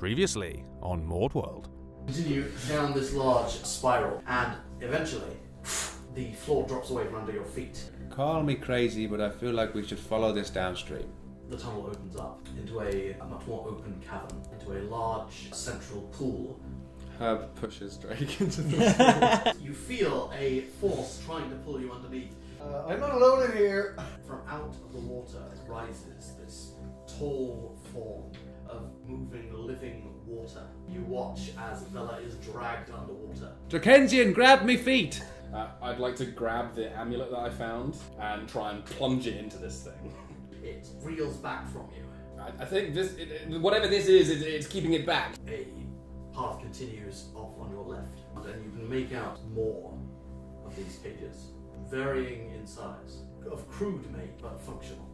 Previously on MaudeWorld. Continue down this large spiral, and eventually the floor drops away from under your feet. Call me crazy, but I feel like we should follow this downstream. The tunnel opens up into a much more open cavern, into a large central pool. Herb pushes Drake into the You feel a force trying to pull you underneath. I'm not alone in here. From out of the water rises this tall form of moving, living water. You watch as Vela is dragged underwater. Drakensian, grab me feet! I'd like to grab the amulet that I found and try and plunge it into this thing. It reels back from you. I think this, whatever this is, it's keeping it back. A path continues off on your left, and you can make out more of these cages, varying in size, of crude make but functional.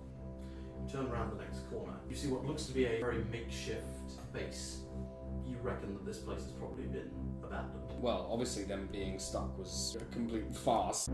You turn around the next corner, you see what looks to be a very makeshift base. You reckon that this place has probably been abandoned. Well, obviously them being stuck was a complete farce.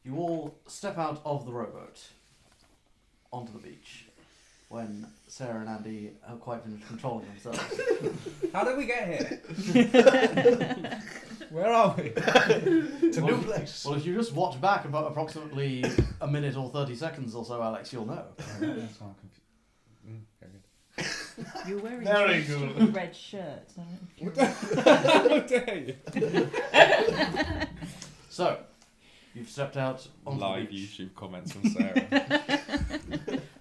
You all step out of the rowboat onto the beach when Sarah and Andy have quite finished controlling themselves. How did we get here? Where are we? It's a new place. Well, if you just watch back about approximately a minute or 30 seconds or so, Alex, you'll know. That's why I'm confused. You're wearing Very a good. red shirt. How dare you? So, you've stepped out onto Live the beach, YouTube comments from Sarah.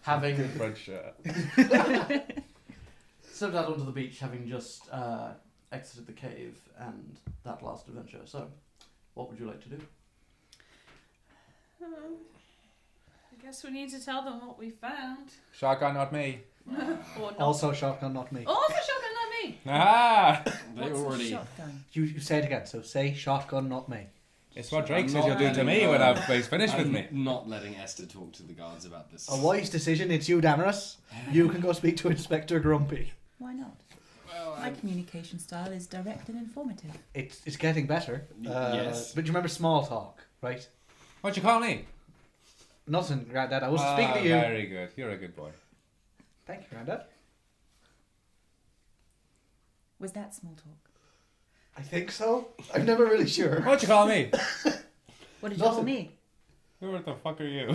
having Good red shirt. stepped out onto the beach, having just exited the cave and that last adventure. So, what would you like to do? I guess we need to tell them what we found. Shotgun, not me. Or not. Also shotgun, not me. Also shotgun, not me. Ah! They What's already. a shotgun? You say it again. So say shotgun, not me. It's what Drake I'm says not you'll do to letting, me when he's finished with I'm me. not letting Esther talk to the guards about this. A wise decision. It's you, Damerus. You can go speak to Inspector Grumpy. Why not? Well, My communication style is direct and informative. It's getting better. Yes. But you remember small talk, right? What'd you call me? Nothing, Grandad. I wasn't speaking to you. Very good. You're a good boy. Thank you, Grandad. Was that small talk? I think so. I'm never really sure. What'd you call me? What did you call Nothing. me? Who the fuck are you?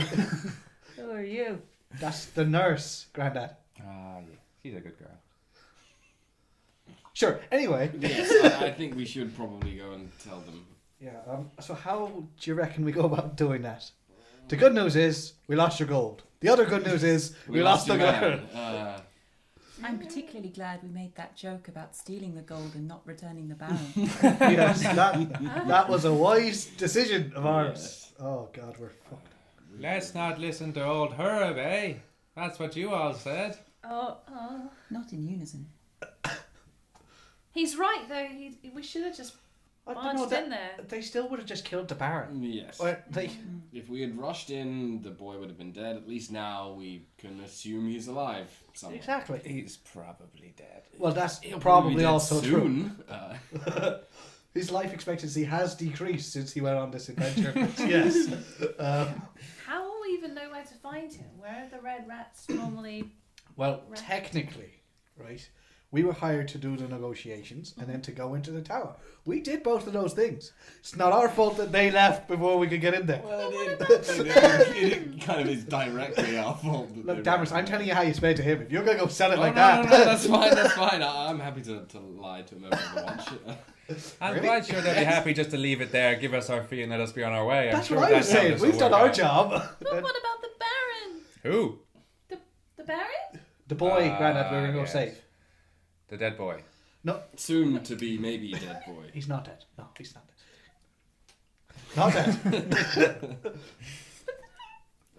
Who are you? That's the nurse, Grandad. Ah, yeah. She's a good girl. Sure. Anyway. yes, I think we should probably go and tell them. Yeah. So how do you reckon we go about doing that? The good news is we lost your gold. The other good news is we lost the your girl. man. I'm particularly glad we made that joke about stealing the gold and not returning the barrel. Yes, that was a wise decision of ours. Yes. Oh God, we're fucked. Let's not listen to old Herb, eh? That's what you all said. Oh, Not in unison. he's right though. We should have just I don't know. barged in there. They still would have just killed the Baron. Yes. Or they. If we had rushed in, the boy would have been dead. At least now we can assume he's alive somewhere. Exactly. He's probably dead. Well, that's He'll probably be dead also true. soon. His life expectancy has decreased since he went on this adventure. Yes. How will we even know where to find him? Where are the red rats normally? Well, Right. technically, right, We were hired to do the negotiations and then to go into the tower. We did both of those things. It's not our fault that they left before we could get in there. Well, it kind of is directly our fault. Look, Damerus, I'm telling you how you explain to him. If you're going to go sell it like no, that... No, that's fine, that's fine. I'm happy to lie to him over the watch. I'm Really? quite sure they'd be happy just to leave it there, give us our fee, and let us be on our way. I'm That's sure what I was that's how saying. this We've will done work our out. job. But what about the Baron? Who? The Baron? The boy, Grandad, we're going to go yes. save. The dead boy. No, Soon to be maybe dead boy. he's not dead. No, he's not dead. Not dead.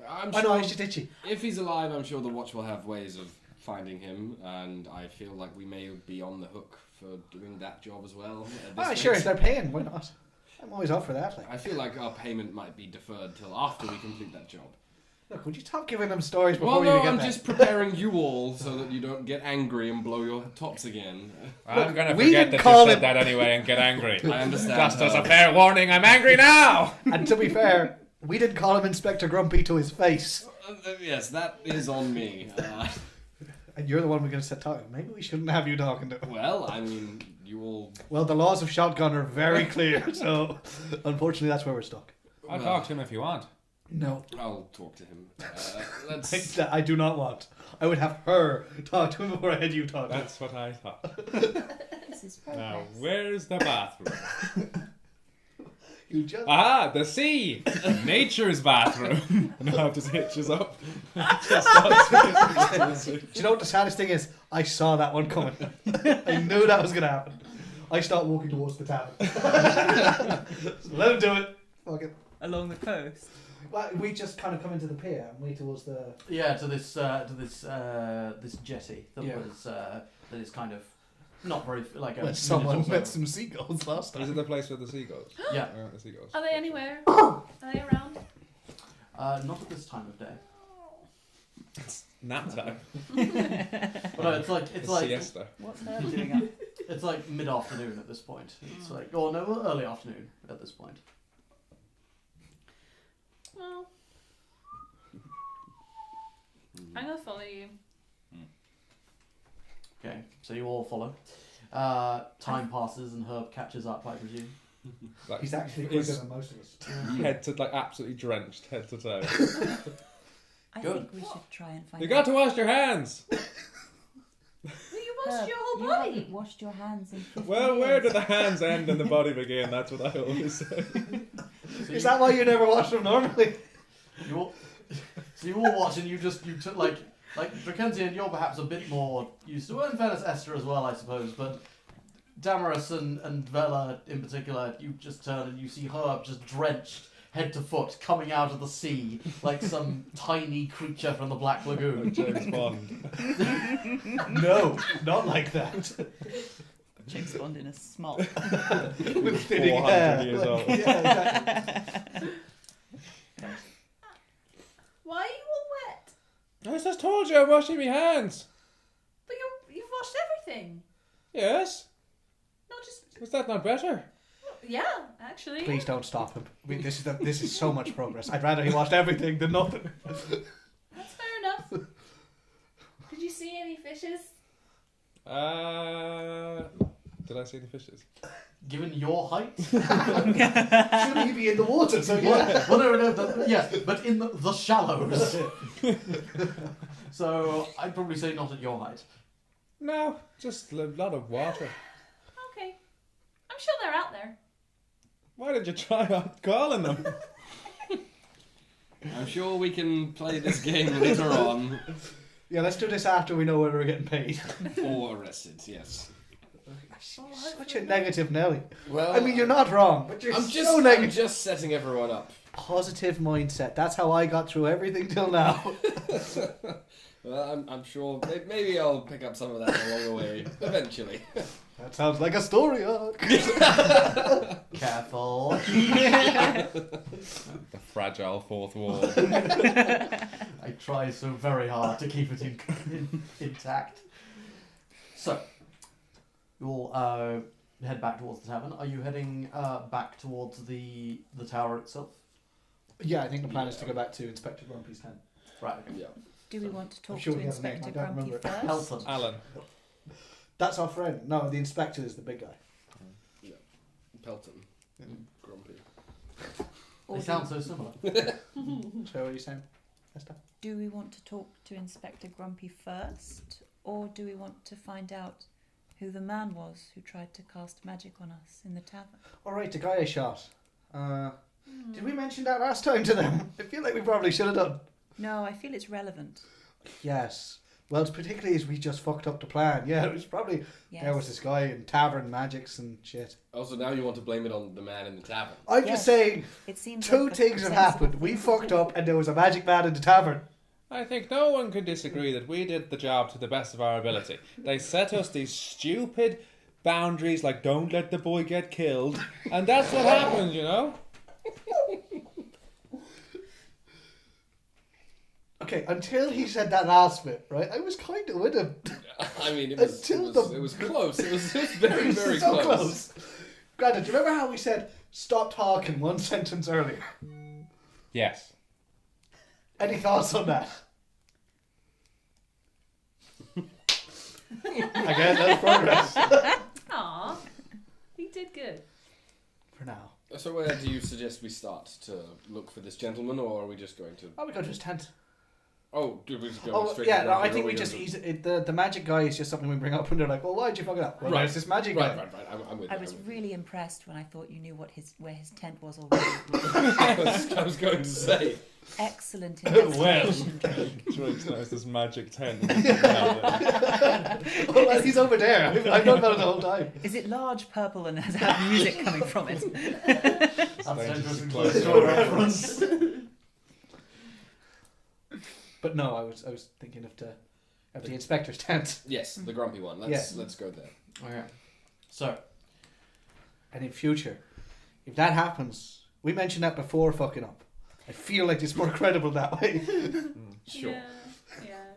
I'm I know, sure he's just itchy. if he's alive, I'm sure the watch will have ways of finding him, and I feel like we may be on the hook for doing that job as well. at this Ah, rate. sure, if they're paying, why not? I'm always up for that. Like. I feel like our payment might be deferred till after we complete that job. Look, would you stop giving them stories before Well, we no, even get I'm there? just preparing you all so that you don't get angry and blow your tops again. I'm going to we forget didn't that call you said him- that anyway and get angry. I understand. Just as a Herb. fair warning, I'm angry now! And to be fair, we didn't call him Inspector Grumpy to his face. Yes, that is on me. And you're the one we're going to sit talking. Maybe we shouldn't have you talking to him. Well, I mean, you all... Well, the laws of shotgun are very clear, so unfortunately that's where we're stuck. I'll Well, talk to him if you want. No, I'll talk to him. Let's... that I do not want. I would have her talk to him before I had you talk to him. That's what I thought. This is progress. Now, where's the bathroom? You just... Aha, the sea! Nature's bathroom. Now it just hitches up. Just stops. Do you know what the saddest thing is? I saw that one coming. I knew that was going to happen. I start walking towards the tavern. So let him do it. Fuck it. Along the coast. Well, we just kind of come into the pier and way towards the... Yeah, to this this jetty that Yeah. was that is kind of not very like a Where someone minute or met so. some seagulls last Is time. it the place with the seagulls? Yeah, Where are the seagulls? Are they anywhere? Are they around? not at this time of day. Nap time. But no, it's like siesta. What's Herb doing up? it's like mid afternoon at this point. It's like no, early afternoon at this point. Well, I'm gonna follow you. Okay, so you all follow. Time passes and Herb catches up, I presume. Like, He's actually is quicker than most of us. head to like absolutely drenched, head to toe. I Good. think we should try and find You got to wash your hands. Well, you washed Herb, your whole you body. haven't washed your hands in 50 Well, where do years. the hands end and the body begin? That's what I always say. So Is that why you never wash them normally? you all, so you all watch and you took like Drakensy, you're perhaps a bit more used to. Well, in fairness, Esther as well, I suppose. But Damerus and Vela in particular, you just turn and you see Herb just drenched head to foot, coming out of the sea like some tiny creature from the Black Lagoon. James Bond. No, not like that. James Bond in a smock. With thinning 400 hair. years old. Yeah, exactly. Why are you all wet? I just told you I'm washing my hands. But you've washed everything. Yes? Not just. Was that not better? Yeah, actually. Please don't stop him. This is so much progress. I'd rather he watched everything than nothing. That's fair enough. Did you see any fishes? Did I see any fishes? Given your height, Shouldn't he be in the water? So yeah. well, no, yes, but in the shallows. So I'd probably say not at your height. No, just a lot of water. Okay. I'm sure they're out there. Why did you try not calling them? I'm sure we can play this game later on. Yeah, let's do this after we know whether we're getting paid. Or arrested, yes. Such a negative Nelly. Well, I mean, you're not wrong, but you're I'm so negative. just setting everyone up. Positive mindset. That's how I got through everything till now. Well, I'm sure maybe I'll pick up some of that along the way eventually. That sounds like a story arc. Careful. The fragile fourth wall. I try so very hard to keep it intact. So, you all head back towards the tavern. Are you heading back towards the tower itself? Yeah, I think the plan is to go back to Inspector Grumpy's tent. Right. Okay. Yeah. Do we want to talk sure to he has a name, Inspector I can't Grumpy remember. first? Pelten. Alan. That's our friend. No, the inspector is the big guy. Pelten. Grumpy. They sound so similar. So what are you saying, Esther? Do we want to talk to Inspector Grumpy first, or do we want to find out who the man was who tried to cast magic on us in the tavern? All right, the guy I shot. Did we mention that last time to them? I feel like we probably should have done. No, I feel it's relevant. Yes. Well, it's particularly as we just fucked up the plan. Yeah, it was probably... Yes. There was this guy in tavern magics and shit. Also, now you want to blame it on the man in the tavern. I'm Yes. just saying, It seems two like a things have sensible happened. We thing to fucked do. up and there was a magic man in the tavern. I think no one could disagree that we did the job to the best of our ability. They set us these stupid boundaries like don't let the boy get killed, and that's what happened, you know? Okay, until he said that last bit, right? I was kind of with him. I mean, it was close. It was very, very so close. Granted, do you remember how we said stop talking one sentence earlier? Yes. Any thoughts on that? Again, that's progress. Aw, he did good. For now. So where do you suggest we start to look for this gentleman, or are we just going to... Oh, we go to his tent. Oh, do we just go Oh, straight yeah, to no, Grumpy, I think or we are just... going The magic guy is just something we bring up and they're like, well, why'd you fuck it up? Well, Right. there's this magic Right. guy. I'm with I you. was really impressed when I thought you knew where his tent was already. I was going to say. Excellent Well. investigation. Drake's knows this magic tent. Oh, well, he's over there. I've known about it the whole time. Is it large, purple, and has had music coming from it? That's Strange dangerous to and close close door. door reference. But no, I was thinking of the inspector's tent. Yes, the grumpy one. Let's go there. Okay. So, And in future, if that happens, we mentioned that before fucking up. I feel like it's more credible that way. Sure. Yeah.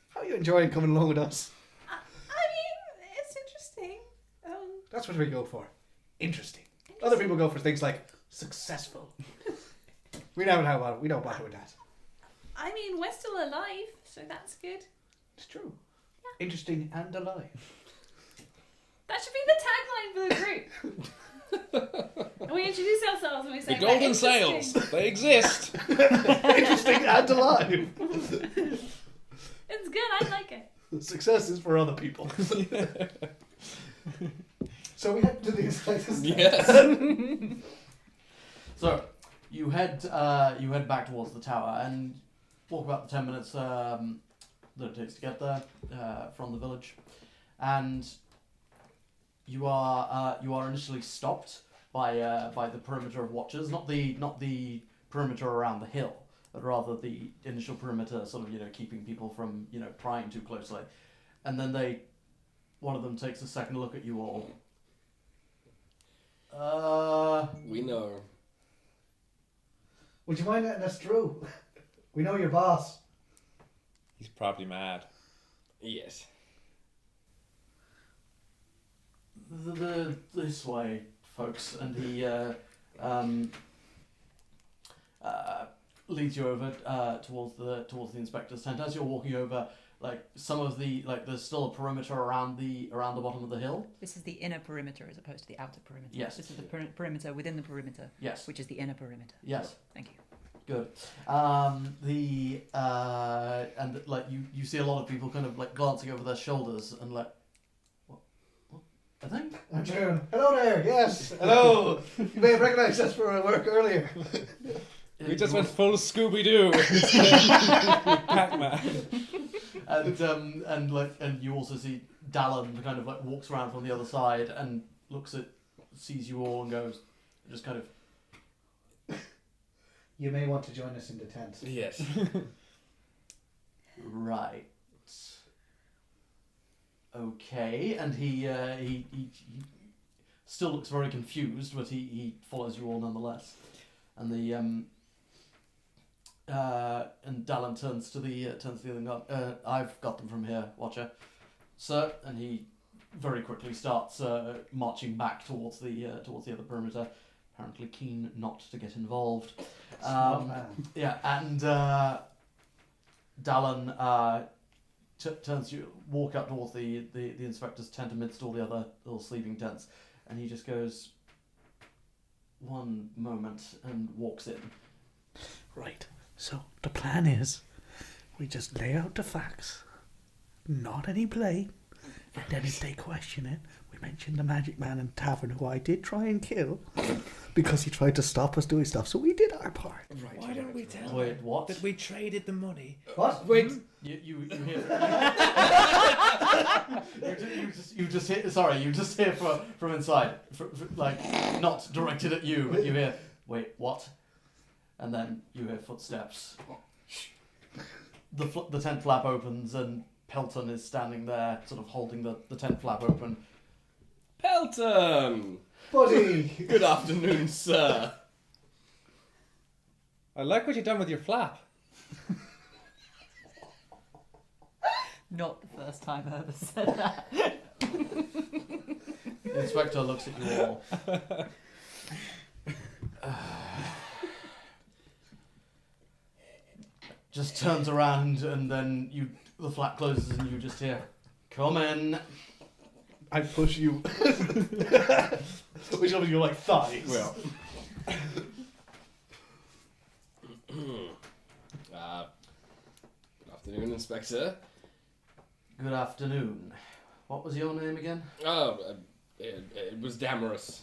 How are you enjoying coming along with us? I mean, it's interesting. That's what we go for. Interesting. Other people go for things like successful. We don't bother with that. I mean, we're still alive, so that's good. It's true. Interesting and alive. That should be the tagline for the group. And we introduce ourselves and we say, The golden "We're sails, interesting." they exist. Interesting and alive. It's good, I like it. Success is for other people. So we head to the inspector's tent. Yes. So you head back towards the tower and walk about the 10 minutes that it takes to get there from the village, and you are initially stopped by the perimeter of watchers, not the perimeter around the hill, but rather the initial perimeter, sort of keeping people from prying too closely, and then one of them takes a second look at you all. We know. Would you mind letting us through? We know your boss. He's probably mad. Yes. This way, folks, and he leads you over towards the inspector's tent. As you're walking over, some of the there's still a perimeter around the bottom of the hill. This is the inner perimeter as opposed to the outer perimeter. Yes. This is the perimeter within the perimeter, Yes. which is the inner perimeter. Yes. Thank you. Good. You see a lot of people kind of glancing over their shoulders and what? I think. I'm sure. Hello there. Yes. Hello. You may have recognised us from our work earlier. We just went full Scooby-Doo. Pac-Man. And you also see Dallin kind of walks around from the other side and sees you all and goes, just kind of. You may want to join us in the tent. Yes. Right. Okay, and he still looks very confused, but he follows you all nonetheless. And and Dallin turns to the other guy. I've got them from here, Watcher, sir. And he very quickly starts marching back towards the other perimeter, apparently keen not to get involved. Smart man. Yeah, and Dallin turns to walk up towards the inspector's tent amidst all the other little sleeping tents, and he just goes, "One moment," and walks in. Right. So the plan is, we just lay out the facts, not any blame, and then if they question it, we mention the magic man in the tavern who I did try and kill because he tried to stop us doing stuff. So we did our part. Right. Why don't we tell Wait, them what? that we traded the money? What? Wait. You hear? you just hear. Sorry, you just hear from inside, like not directed at you, but you hear. Wait, what? And then you hear footsteps. The tent flap opens and Pelten is standing there, sort of holding the tent flap open. Pelten! Buddy! Good afternoon, sir. I like what you've done with your flap. Not the first time I ever said that. The inspector looks at you all. Just turns around and then the flap closes and you just hear, "Come in." I push you. Which of your like thighs? Well. Good afternoon, Inspector. Good afternoon. What was your name again? It was Damerus,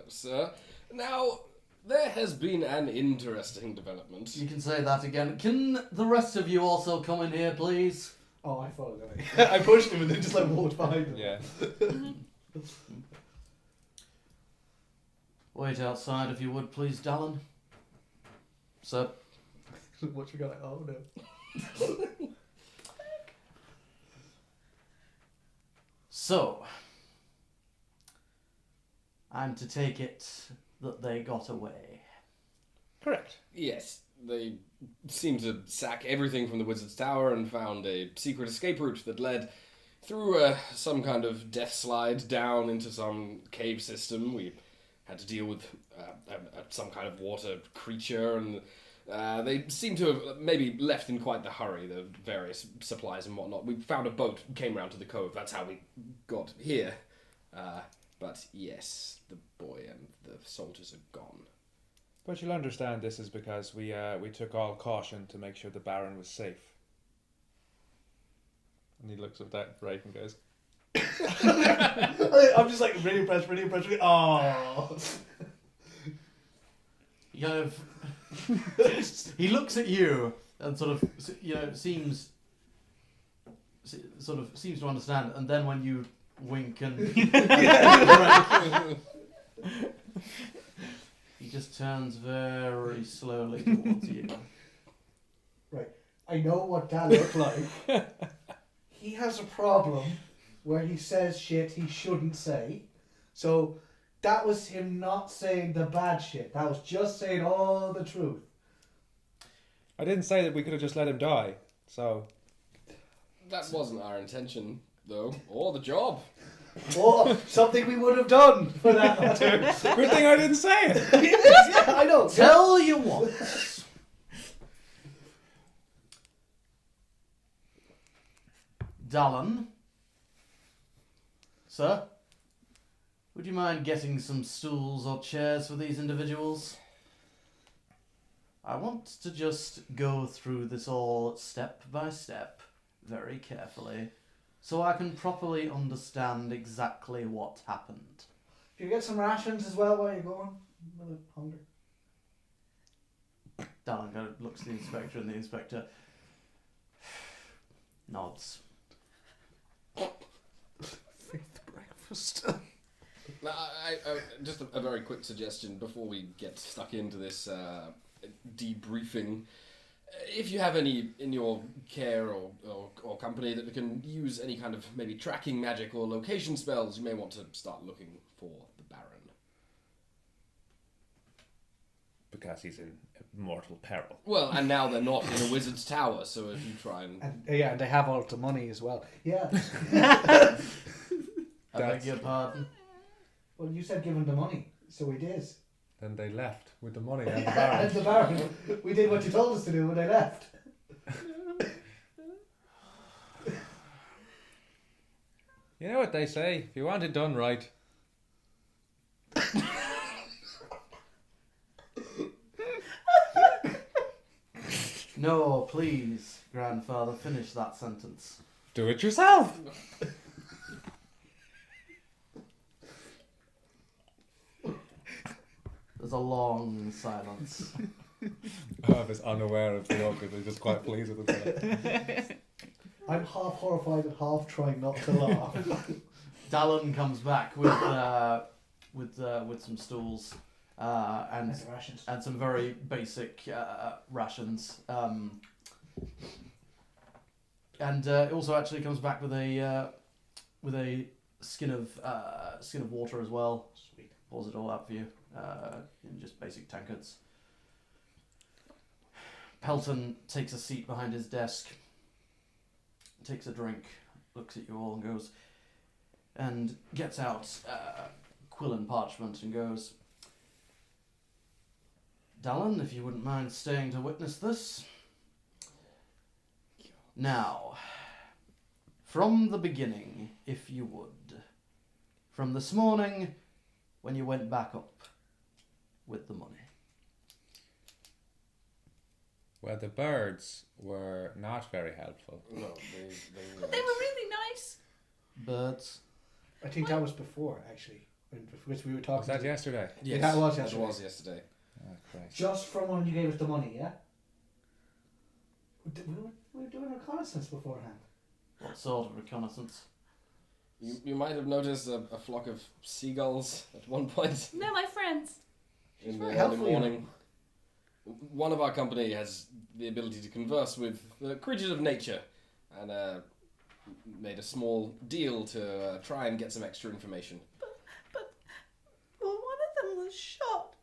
sir. Now, there has been an interesting development. You can say that again. Can the rest of you also come in here, please? Oh, I followed away. I pushed him and then just like walked behind him. Yeah. Wait outside if you would, please, Dallin. Sir. What you got? Like, oh no. So, I'm to take it that they got away. Correct. Yes, they seemed to sack everything from the Wizard's Tower and found a secret escape route that led through some kind of death slide down into some cave system. We had to deal with some kind of water creature, and they seem to have maybe left in quite the hurry, the various supplies and whatnot. We found a boat, came round to the cove, that's how we got here. But yes, the boy and the soldiers are gone. But you'll understand this is because we took all caution to make sure the Baron was safe. And he looks at that break and goes, I'm just like really impressed. Oh. He kind of... he looks at you and sort of, seems to understand, and then when you wink and... he just turns very slowly towards you. Right. I know what that looks like. He has a problem where he says shit he shouldn't say. So that was him not saying the bad shit. That was just saying all the truth. I didn't say that we could have just let him die, so... That wasn't our intention, though, or the job. Or something we would have done for that matter. Good thing I didn't say it! Yeah, I know. Tell you what. Dallin. Sir? Would you mind getting some stools or chairs for these individuals? I want to just go through this all step by step, very carefully, so I can properly understand exactly what happened. Can you get some rations as well while you're going? I'm a little hungry. Dallin kind of looks at the inspector, and the inspector nods. Fifth breakfast. Now, just a very quick suggestion before we get stuck into this debriefing. If you have any in your care or company that can use any kind of maybe tracking magic or location spells, you may want to start looking for the Baron. Because he's in mortal peril. Well, and now they're not in a wizard's tower, so if you try and... Yeah, and they have all the money as well. Yeah. I beg your pardon? Well, you said give him the money, so we did. Then they left with the money and the Baron. And the Baron. We did what you told us to do when they left. You know what they say, if you want it done right. No, please, grandfather, finish that sentence. Do it yourself. There's a long silence. I was unaware of the awkward. I'm just quite pleased with it. I'm half horrified and half trying not to laugh. Dallin comes back with some stools and Nice rations. and some very basic rations. And it also actually comes back with a skin of water as well. Sweet. Pours it all out for you in just basic tankards. Pelten takes a seat behind his desk, takes a drink, looks at you all and goes, and gets out quill and parchment and goes, Dallin, if you wouldn't mind staying to witness this. Now, from the beginning, if you would. From this morning, when you went back up with the money. Well, the birds were not very helpful. No, But they were really nice. Birds. I think that was before, actually, which we were talking. Was that to. yesterday? Yes, that was that yesterday. was yesterday. Oh, Christ. Just from when you gave us the money, yeah. We were doing reconnaissance beforehand. What sort of reconnaissance? You might have noticed a flock of seagulls at one point No, my friends. in the very early helpful, you know. morning. One of our company has the ability to converse with the creatures of nature, and made a small deal to try and get some extra information. Well, one of them was shot.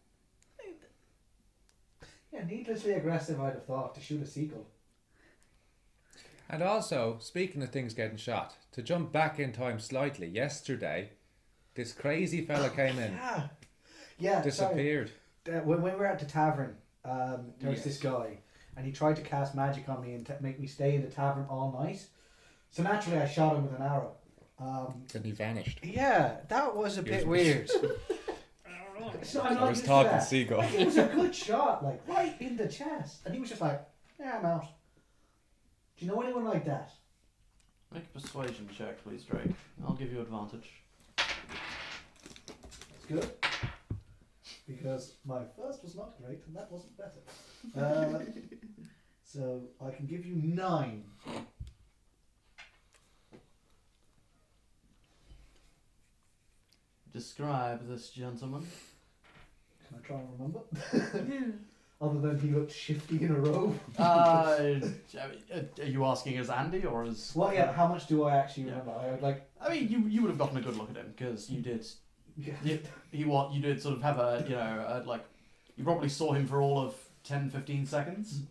Yeah, needlessly aggressive, I'd have thought, to shoot a seagull. And also, speaking of things getting shot, to jump back in time slightly, yesterday, this crazy fella came in, Yeah, disappeared. sorry. When we were at the tavern, there was Yes. this guy, and he tried to cast magic on me and make me stay in the tavern all night. So naturally, I shot him with an arrow. Then he vanished. Yeah, that was a bit weird. So I'm not I was used to talking that. seagull. Like, it was a good shot, like right in the chest, and he was just like, "Yeah, I'm out." Do you know anyone like that? Make a persuasion check, please, Drake. I'll give you advantage. It's good. Because my first was not great, and that wasn't better. So I can give you 9. Describe this gentleman. Can I try and remember? Other than he looked shifty in a robe. Are you asking as Andy or as? Well, yeah. How much do I actually Yeah. remember? I would like. I mean, you would have gotten a good look at him because you did. Yeah. You did sort of have like you probably saw him for all of 10-15 seconds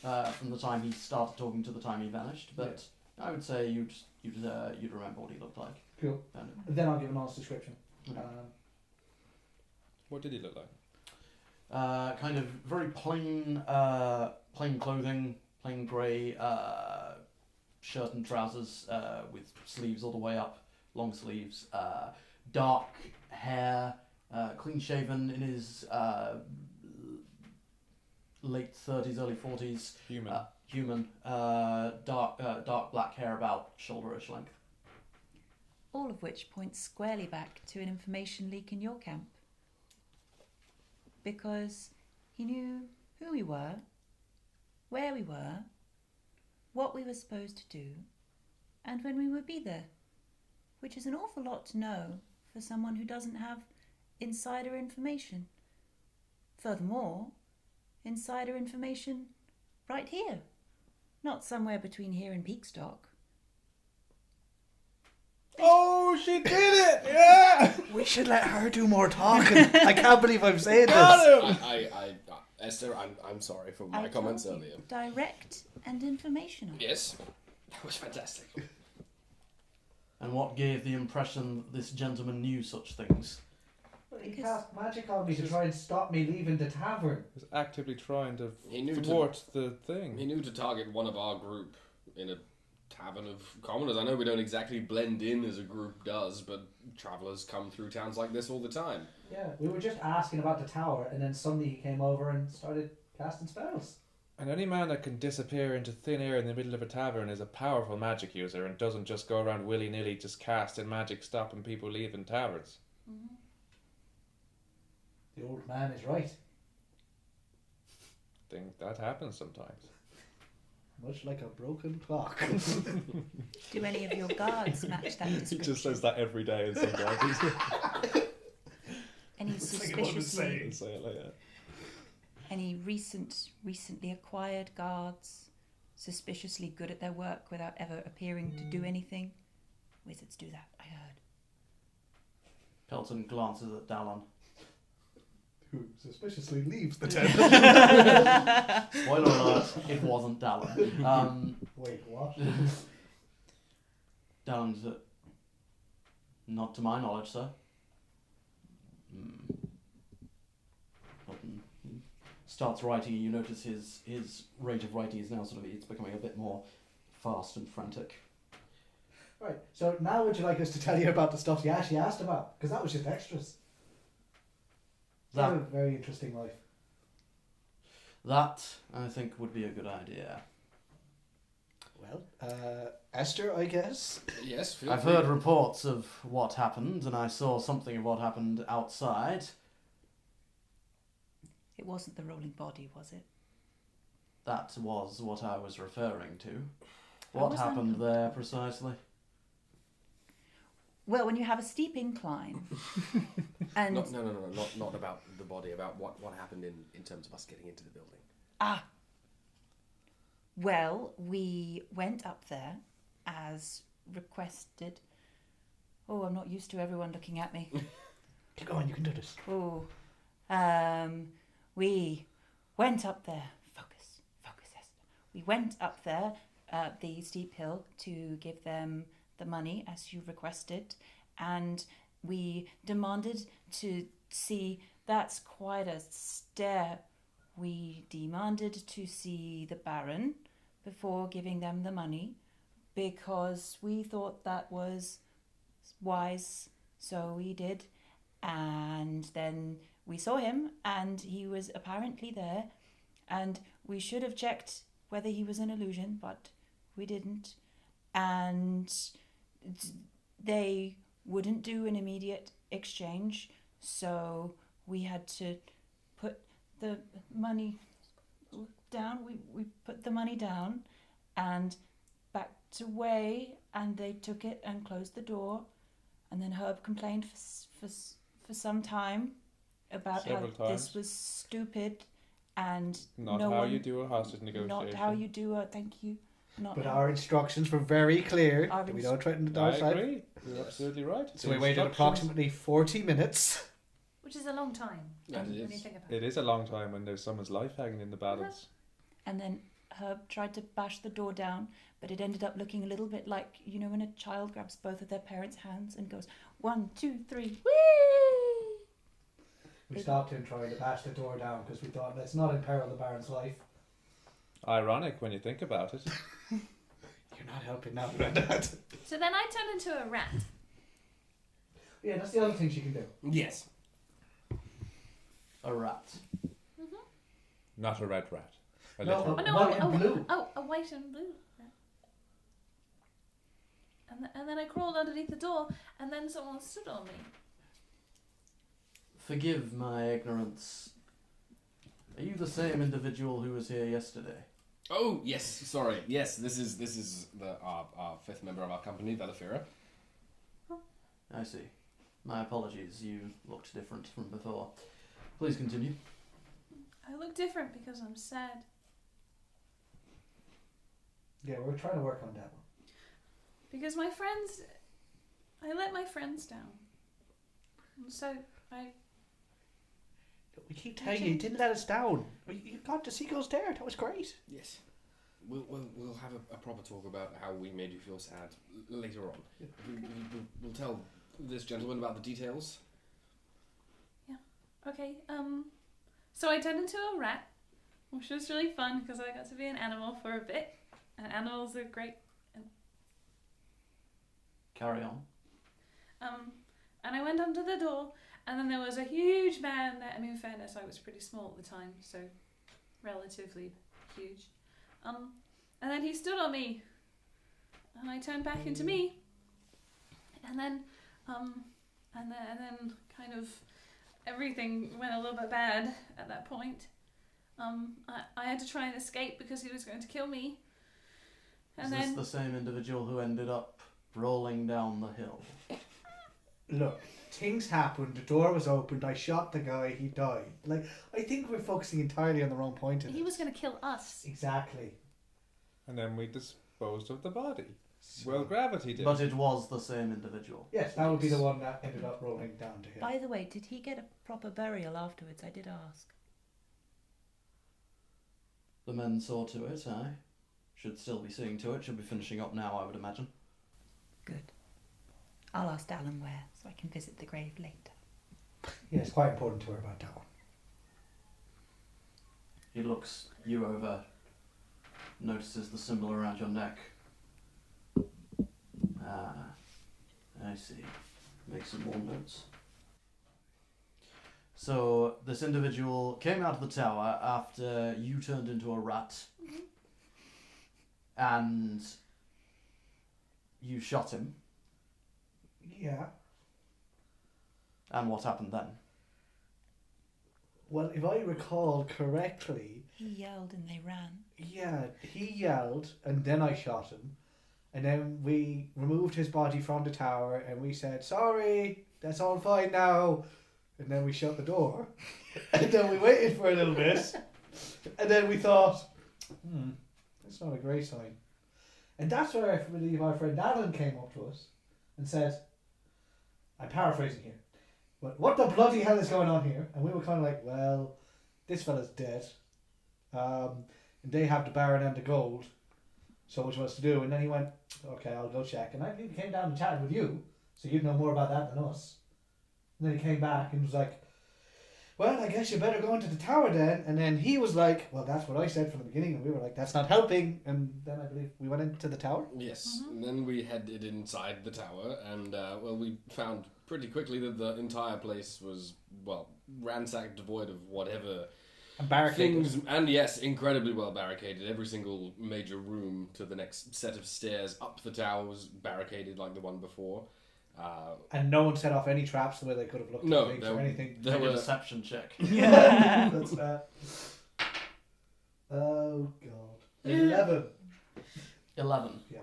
from the time he started talking to the time he vanished. But I would say you'd remember what he looked like. Cool. And, Then I'll give an honest description. Okay. What did he look like? kind of very plain clothing, plain grey shirt and trousers with sleeves all the way up, long sleeves, dark hair, clean shaven, in his late 30s, early 40s. Human. Dark black hair about shoulderish length. All of which points squarely back to an information leak in your camp. Because he knew who we were, where we were, what we were supposed to do, and when we would be there. Which is an awful lot to know for someone who doesn't have insider information. Furthermore, insider information right here, not somewhere between here and Peaksdock. Oh, she did it! Yeah! We should let her do more talking. I can't believe I'm saying this. Got him! Esther, I'm sorry for I my comments told you, earlier. direct and informational. Yes, that was fantastic. And what gave the impression that this gentleman knew such things? He cast magic on me to try and stop me leaving the tavern. Was actively trying to He knew thwart the thing. He knew to target one of our group in a tavern of commoners. I know we don't exactly blend in as a group does, but travellers come through towns like this all the time. Yeah, we were just asking about the tower, and then suddenly he came over and started casting spells. And any man that can disappear into thin air in the middle of a tavern is a powerful magic user and doesn't just go around willy-nilly just casting magic stopping people leaving taverns. Mm-hmm. The old man is right. I think that happens sometimes. Much like a broken clock. Do any of your guards match that He description? just says that every day in some parties. Any suspiciously, Say it like that. any recently acquired guards, suspiciously good at their work without ever appearing to do anything? Wizards do that, I heard. Pelten glances at Dallon. Who suspiciously leaves the tent. Spoiler alert, it wasn't Dallon. Wait, what? Dallon's not to my knowledge, sir. Pelten starts writing, and you notice his rate of writing is now it's becoming a bit more fast and frantic. Right, so now would you like us to tell you about the stuff you actually asked about? Because that was just extras. That, a very interesting life. that, I think, would be a good idea. Well, Esther, I guess. Yes, feel I've free. heard reports of what happened, and I saw something of what happened outside. It wasn't the rolling body, was it? That was what I was referring to. I What was happened there precisely? Well, when you have a steep incline, and No, not about the body, about what happened in terms of us getting into the building. well, we went up there as requested. Oh, I'm not used to everyone looking at me. Keep going, you can do this. Oh, we went up there. Focus, Esther. We went up there, the steep hill, to give them the money as you requested, and we demanded to see. That's quite a stair. We demanded to see the Baron before giving them the money because we thought that was wise, so we did. And then we saw him, and he was apparently there, and we should have checked whether he was an illusion, but we didn't. And they wouldn't do an immediate exchange, so we had to put the money down. We put the money down and backed away, and they took it and closed the door. And then Herb complained for some time about Several how times. this was stupid and Not no how one, you do a hostage negotiation. not how you do a thank you. Not But how- our instructions were very clear. Our that we don't threaten the I dark side. agree. You're absolutely right. So The we waited instructions- approximately 40 minutes. Which is a long time. Yeah, it when you is. think about It is a long time when there's someone's life hanging in the balance. And then Herb tried to bash the door down, but it ended up looking a little bit like, you know, when a child grabs both of their parents' hands and goes, 1, 2, 3, whee! We stopped him trying to bash the door down because we thought, let's not imperil the Baron's life. Ironic when you think about it. You're not helping now, Granddad. So then I turned into a rat. Yeah, that's the other thing she can do. Yes. A rat. Not a red rat. A No, little. Oh no! White and blue. A white and blue rat. And then I crawled underneath the door, and then someone stood on me. Forgive my ignorance. Are you the same individual who was here yesterday? Oh yes, sorry. Yes, this is our fifth member of our company, Velafyra. I see. My apologies. You looked different from before. Please continue. I look different because I'm sad. Yeah, we're trying to work on that one. Because my friends, I let my friends down. And so We keep telling you, you didn't let us down. You got the seagulls there. That was great. Yes. We'll have a proper talk about how we made you feel sad later on. We'll tell this gentleman about the details. okay. So I turned into a rat, which was really fun because I got to be an animal for a bit. And animals are great. And Carry on. And I went under the door, and then there was a huge man there. I mean, in fairness, I was pretty small at the time, so relatively huge. And then he stood on me, and I turned back into me. And then kind of everything went a little bit bad at that point. I had to try and escape because he was going to kill me. Is this the same individual who ended up rolling down the hill? Look, things happened. The door was opened. I shot the guy. He died. Like, I think we're focusing entirely on the wrong point. He was going to kill us. Exactly. And then we disposed of the body. Well, gravity did. But it was the same individual. Yes, that would be the one that ended up rolling down to him. By the way, did he get a proper burial afterwards? I did ask. The men saw to it, aye. Should still be seeing to it. Should be finishing up now, I would imagine. Good. I'll ask Alan where, so I can visit the grave later. Yeah, it's quite important to her about that one. He looks you over, notices the symbol around your neck. Ah, I see. Make some more notes. So, this individual came out of the tower after you turned into a rat. Mm-hmm. And you shot him. Yeah. And what happened then? Well, if I recall correctly, He yelled and they ran. yeah, he yelled and then I shot him. And then we removed his body from the tower and we said, sorry, that's all fine now. And then we shut the door. And then we waited for a little bit. And then we thought, that's not a great sign. And that's where I believe our friend Alan came up to us and said, I'm paraphrasing here, but what the bloody hell is going on here? And we were kind of like, well, this fella's dead. And they have the Baron and the gold. So what you want us to do? And then he went, okay, I'll go check. And I think he came down and chatted with you, so you'd know more about that than us. And then he came back and was like, well, I guess you better go into the tower then. And then he was like, well, that's what I said from the beginning. And we were like, that's not helping. And then I believe we went into the tower. Yes, and then we headed inside the tower, and we found pretty quickly that the entire place was, ransacked, devoid of whatever And barricaded. things, and yes, incredibly well barricaded. Every single major room to the next set of stairs up the tower was barricaded like the one before. And no one set off any traps the way they could have looked No, at things or anything. there Make a were deception check. Yeah, that's that. Oh, God. 11. 11. Yeah.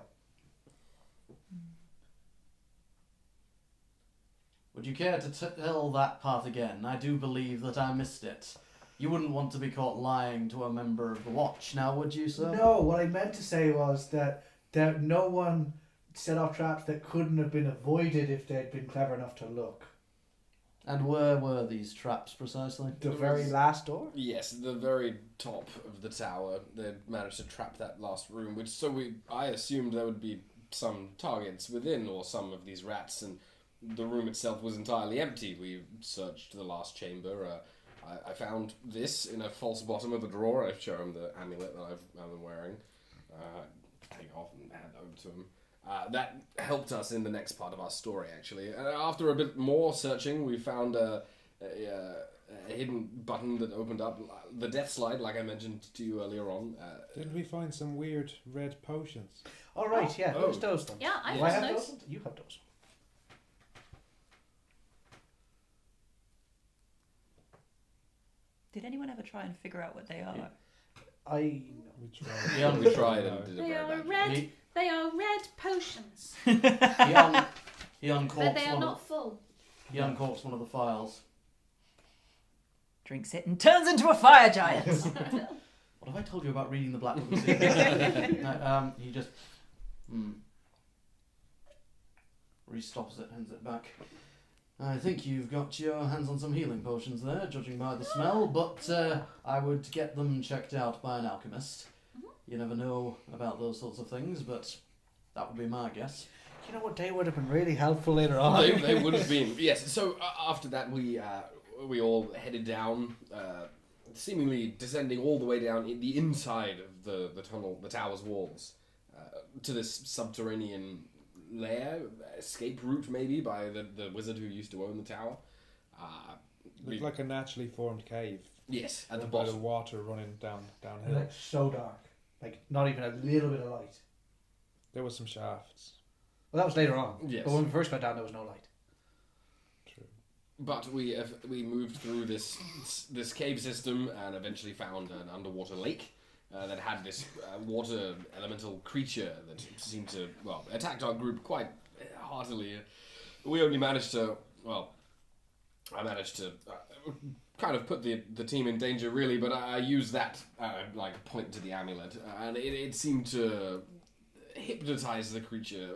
Would you care to tell that part again? I do believe that I missed it. You wouldn't want to be caught lying to a member of the Watch, now would you, sir? No, what I meant to say was that no one set off traps that couldn't have been avoided if they'd been clever enough to look. And where were these traps precisely? The very last door? Yes, the very top of the tower. They managed to trap that last room, I assumed there would be some targets within, or some of these rats, and the room itself was entirely empty. We searched the last chamber. I found this in a false bottom of the drawer. I show him the amulet that I've been wearing. Take off and hand over to him. That helped us in the next part of our story, actually. After a bit more searching, we found a hidden button that opened up the death slide, like I mentioned to you earlier on. Didn't we find some weird red potions? All right, yeah. Who's those ones? Yeah, I Do I have have those. those ones? You have those. Did anyone ever try and figure out what they are? I We tried. Yeah, We tried and did a They very are bad job. red. They are red potions, He but uncorks they are one. not full. He uncorks one of the files. Drinks it and turns into a fire giant. What have I told you about reading the Black Book of Secrets? No, he just restops it, hands it back. I think you've got your hands on some healing potions there, judging by the smell, but I would get them checked out by an alchemist. You never know about those sorts of things, but that would be my guess. You know what? They would have been really helpful later on. They would have been, yes. So after that, we all headed down, seemingly descending all the way down in the inside of the tunnel, the tower's walls, to this subterranean lair, escape route maybe by the wizard who used to own the tower. Looked like a naturally formed cave. Yes, at the By the bottom. water running downhill. Like so dark, like not even a little bit of light. There was some shafts. Well, that was later on. Yes. But when we first got down, there was no light. True. But we moved through this cave system and eventually found an underwater lake that had this water elemental creature that seemed to attacked our group quite heartily. We only managed to I managed to kind of put the team in danger really, but I used that point to the amulet and it seemed to hypnotize the creature,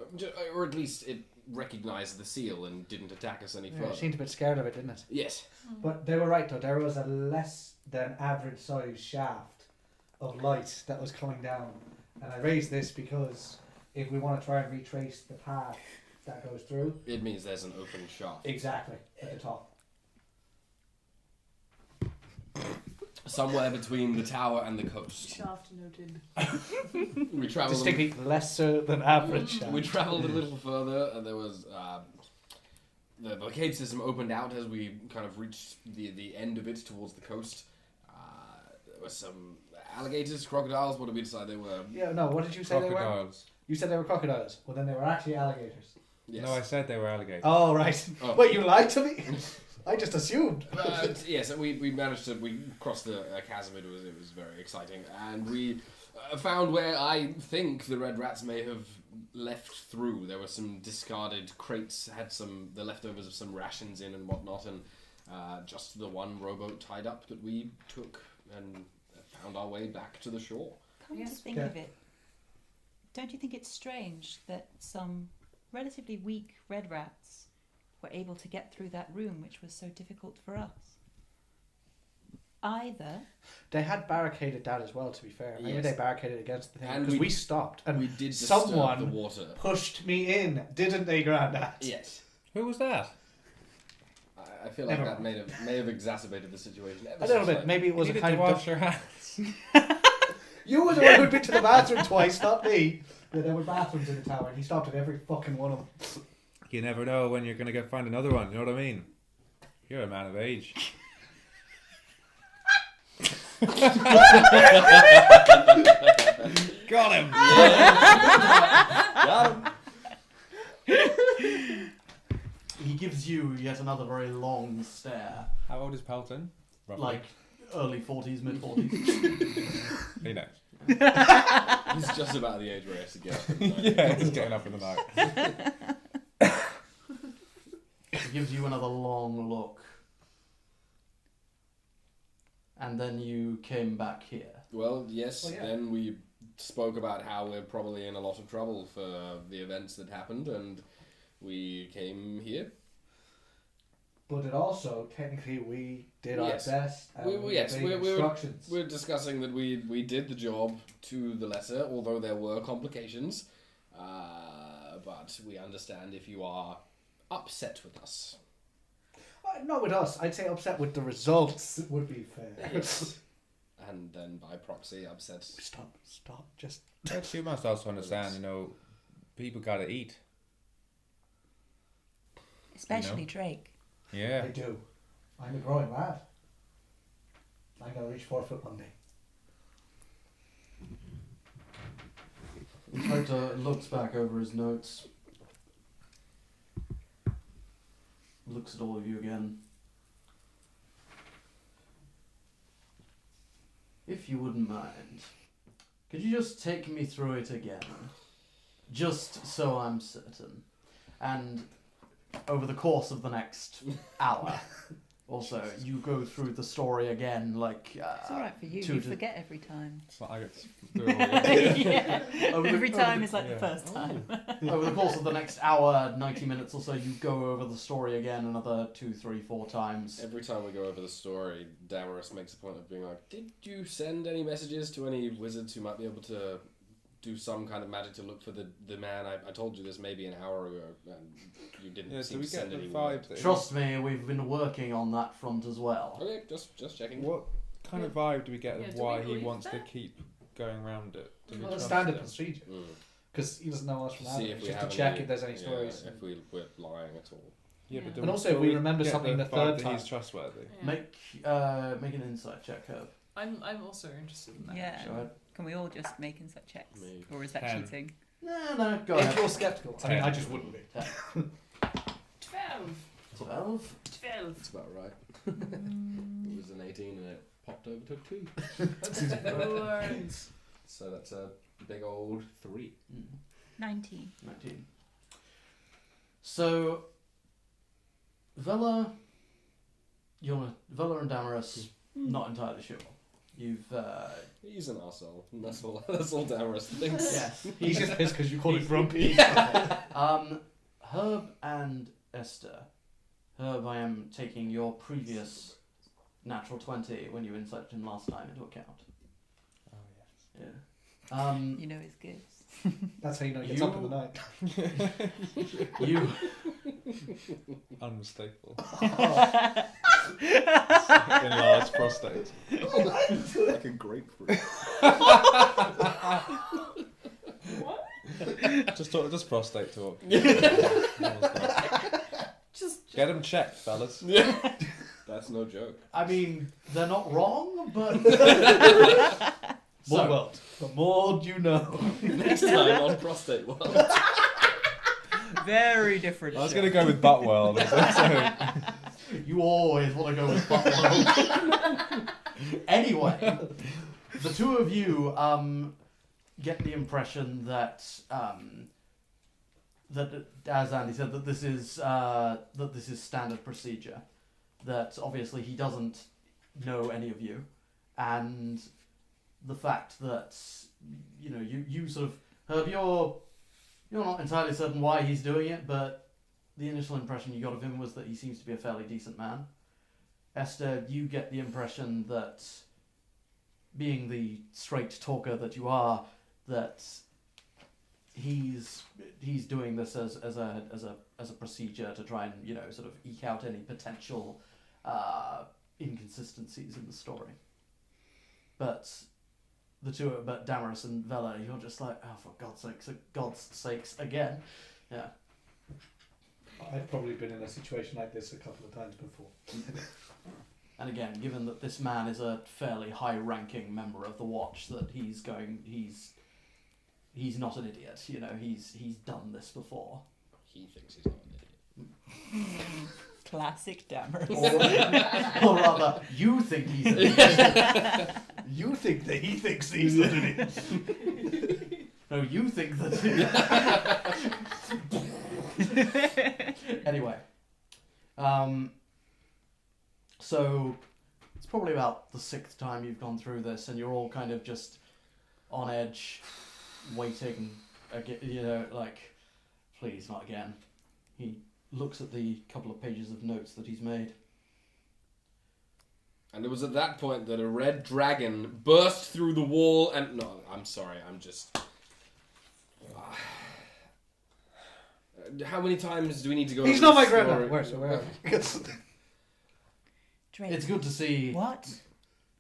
or at least it recognized the seal and didn't attack us any further. It seemed a bit scared of it, didn't it? Yes. But they were right though. There was a less than average size shaft of light that was coming down, and I raised this because if we want to try and retrace the path that goes through, It means there's an open shaft. exactly at the top. Somewhere between the tower and the coast. Shaft noted. We travelled. Distinctly lesser than average shaft. We travelled a little further, and there was the cave system opened out as we kind of reached the end of it towards the coast. There were some alligators, crocodiles. What did we decide they were? Yeah, no. What did you say they were? Crocodiles. You said they were crocodiles. Well, then they were actually alligators. Yes. No, I said they were alligators. Oh right. Oh. Wait, you lied to me. I just assumed. Yes, we managed to crossed the chasm. It was very exciting, and we found where I think the red rats may have left through. There were some discarded crates, had the leftovers of some rations in and whatnot, and just the one rowboat tied up that we took and found our way back to the shore. Come to Yes. think Yeah. of it, don't you think it's strange that some relatively weak red rats were able to get through that room, which was so difficult for us? Either They had barricaded that as well. To be fair, maybe Yes. they barricaded against the thing And because we- we stopped and We did disturb someone the water. pushed me in, didn't they, Grandad? Yes. Who was that? I feel like Never that may have exacerbated the situation ever A little so bit. slightly. Maybe it was You a needed kind to of. wash your hands. You were the one who'd been to the bathroom twice, not me. Yeah, there were bathrooms in the tower, and he stopped at every fucking one of them. You never know when you're going to find another one. You know what I mean? You're a man of age. Got him. Got him. He gives you yet another very long stare, How old is Pelten? Roughly. like early 40s, mid 40s. He knows. He's just about the age where he has to get up. Yeah, he's getting up in the night. He gives you another long look. And then you came back here. Well, yes, Well, yeah. then we spoke about how we're probably in a lot of trouble for the events that happened, and we came here. But it also, technically, we did Yes. our best. And Yes, obeyed we were instructions. we're discussing that we did the job to the letter, although there were complications. But we understand if you are upset with us. Not with us. I'd say upset with the results would be fair. Yes. And then by proxy, upset. Stop. Just. But you must also understand, people got to eat. especially Drake. Yeah. I do. I'm a growing lad. I'm gonna reach 4 foot one day. Inspector looks back over his notes. Looks at all of you again. If you wouldn't mind, could you just take me through it again? Just so I'm certain. And over the course of the next hour or so, you go through the story again, like... It's alright for you, two you to- forget every time. It's not like it's do it all again. Yeah. Over the- Every time is like Yeah. the first time. Over the course of the next hour, 90 minutes or so, you go over the story again another 2, 3, 4 times. Every time we go over the story, Damerus makes a point of being like, did you send any messages to any wizards who might be able to do some kind of magic to look for the man? I told you this maybe an hour ago, and you didn't Yeah, so seem we to get send the any vibe that Trust me, we've been working on that front as well. Okay, just checking. What kind of vibe do we get Yeah, of do why we he believe wants to that? keep going around it? Do we Well, trust standard him? procedure. Mm. because he doesn't know us from See Adam. if we Just to have check any- if there's any yeah, stories. if we're lying at all. Yeah, but And also, if we remember something the third that time. he's trustworthy. Yeah. Make an insight check, Herb. I'm also interested in that. Yeah. Go ahead. Can we all just make insight checks? Me. Or is that 10. cheating? No, go If ahead. you're skeptical, I mean, I just wouldn't be. 12. 12. 12. That's about right. It was an 18 and it popped over to 2. Lord. So that's a big old 3. 19. 19. So, Vela and Damerus, not entirely sure. You've, He's an arsehole. And that's all Damerus thinks. yes. He's just pissed because you called it grumpy. Herb and Ester. Herb, I am taking your previous natural 20 when you insighted him last time into account. Oh, yes. Yeah. You know his gifts. That's how you know he gets up in the night. You. Unmistakable. Oh, Enlarged prostate. Like a grapefruit. Just prostate talk. Just Get him checked, fellas. That's no joke. I mean, they're not wrong, but. MaudeWorld. The more you know. Next time on Prostate World. Very different. I was going to go with ButtWorld. You always want to go with ButtWorld. Anyway, the two of you get the impression that as Andy said, that this is standard procedure. That obviously he doesn't know any of you, and the fact that you sort of Herb, you're not entirely certain why he's doing it, but the initial impression you got of him was that he seems to be a fairly decent man. Esther, you get the impression that, being the straight talker that you are, that he's doing this as a procedure to try and sort of eke out any potential inconsistencies in the story. But Damerus and Vela, you're just like, oh, for God's sakes again. Yeah. I've probably been in a situation like this a couple of times before. And again, given that this man is a fairly high-ranking member of the Watch, that he's not an idiot. He's done this before. He thinks he's not an idiot. Classic Damerus. Or rather, you think he's an idiot. You think that he thinks he's an idiot. No, you think that. Anyway, so it's probably about the 6th time you've gone through this, and you're all kind of just on edge, waiting. Again, like, please, not again. He looks at the couple of pages of notes that he's made. And it was at that point that a red dragon burst through the wall and... No, I'm sorry, I'm just... How many times do we need to go He's over not my this story? grandma. Where are we? Drake. It's good to see, What?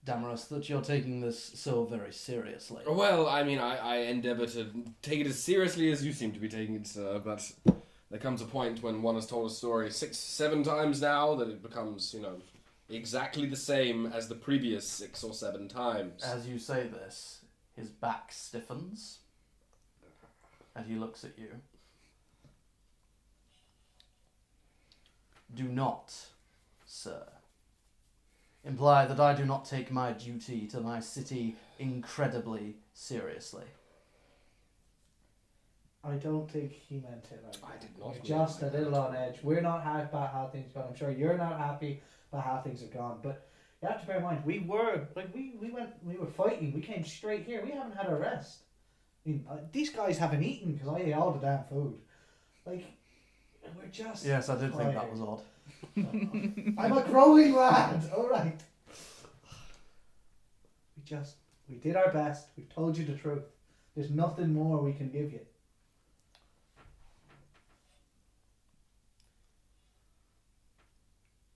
Damerus, that you're taking this so very seriously. Well, I mean, I endeavour to take it as seriously as you seem to be taking it, sir, but there comes a point when one has told a story 6, 7 times now that it becomes, exactly the same as the previous 6 or 7 times. As you say this, his back stiffens, and he looks at you. Do not, sir, imply that I do not take my duty to my city incredibly seriously. I don't think he meant it like that. I did not We're just a little on edge. We're not happy about how things gone. I'm sure you're not happy about how things have gone. But you have to bear in mind, we were fighting. We came straight here. We haven't had a rest. I mean, these guys haven't eaten because I ate all the damn food. Like, we're just... Yes, I did think that was odd. I'm a growing lad. All right. We did our best. We told you the truth. There's nothing more we can give you.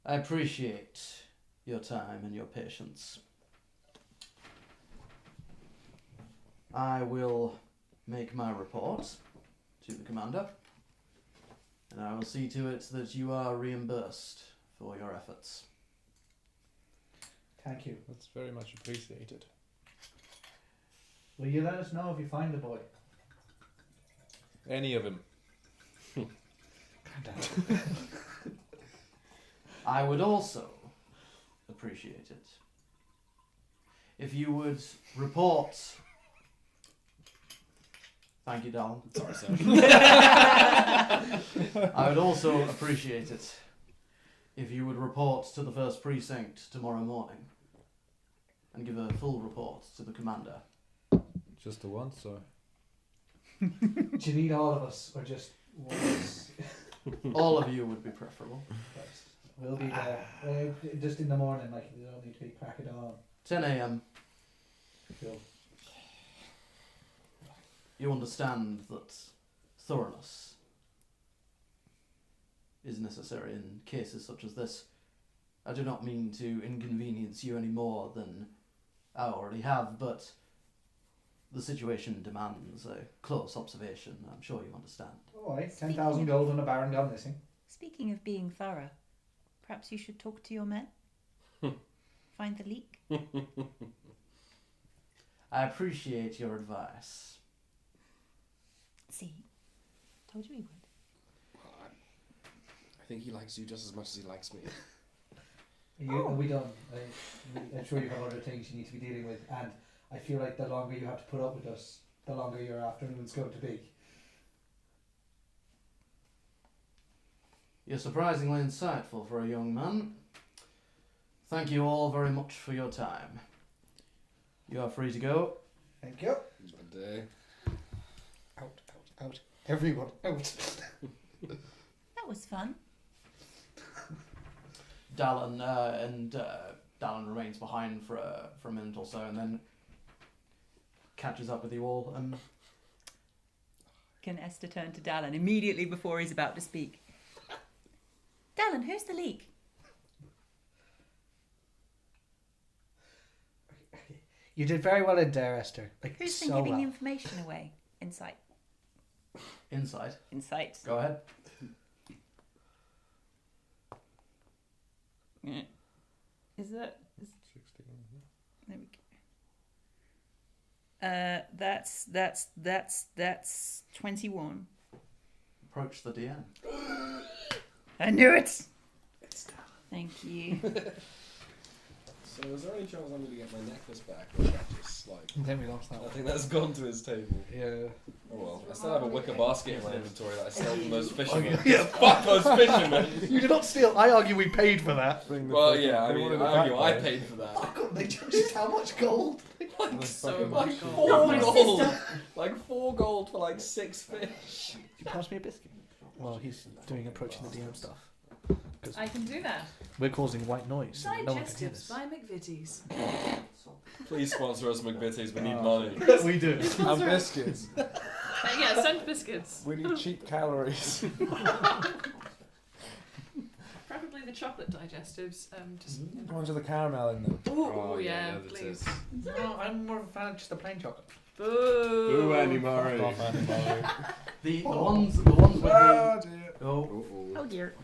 I appreciate your time and your patience. I will make my report to the commander, and I will see to it that you are reimbursed for your efforts. Thank you. That's very much appreciated. Will you let us know if you find the boy? Any of him. I would also appreciate it if you would report. Thank you, darling. Sorry, sir. I would also appreciate it if you would report to the 1st Precinct tomorrow morning and give a full report to the commander. Just the once, or? Do you need all of us, or just one of us? All of you would be preferable. We'll be there. Just in the morning, like, we don't need to be crack of dawn. 10 a.m. Cool. You understand that thoroughness is necessary in cases such as this. I do not mean to inconvenience you any more than I already have, but the situation demands a close observation. I'm sure you understand. Alright, 10,000 gold on a baron gone missing. Speaking of being thorough, perhaps you should talk to your men? Find the leak? I appreciate your advice. See? Told you he would. I think he likes you just as much as he likes me. Are we done? I'm sure you have other things you need to be dealing with, and I feel like the longer you have to put up with us, the longer your afternoon's going to be. You're surprisingly insightful for a young man. Thank you all very much for your time. You are free to go. Thank you. Good day. Out. Everyone, out. That was fun. Dallin Dallin remains behind for a minute or so, and then catches up with you all. Can Esther turn to Dallin immediately before he's about to speak? Dallin, who's the leak? You did very well in there, Esther. Like, Who's so been giving well. the information away? Insight. Insight. Go ahead. Is that... 16. There we go. That's 21. Approach the DM. I knew it! Thank you. So is there any chance I'm going to get my necklace back? Or should I just, like... Then we lost that I think that's gone to his table. Yeah. Oh well. I still have a wicker basket in my inventory that I stole from those fishermen. Fuck those fishermen! You did not steal. I argue we paid for that. Well, yeah, I mean, I argue I paid for that. Oh God, they charged how much gold? Like, So much gold. 4 Not my gold! sister. Like 4 gold for like 6 fish. You pass me a biscuit. Well, he's doing approaching the DM stuff. I can do that. We're causing white noise. So no one can hear Digestives this. by McVitie's. Please sponsor us, McVitie's. We need money. We do. And biscuits. Yeah, send biscuits. We need cheap calories. Preferably the chocolate digestives. Just. Go on to the caramel in them. Oh, yeah, please. No, I'm more of a fan of just the plain chocolate. Boo! Boo, Andy Murray. Fuck off, Andy Murray. The ones with the. Oh dear. Oh, Oh dear.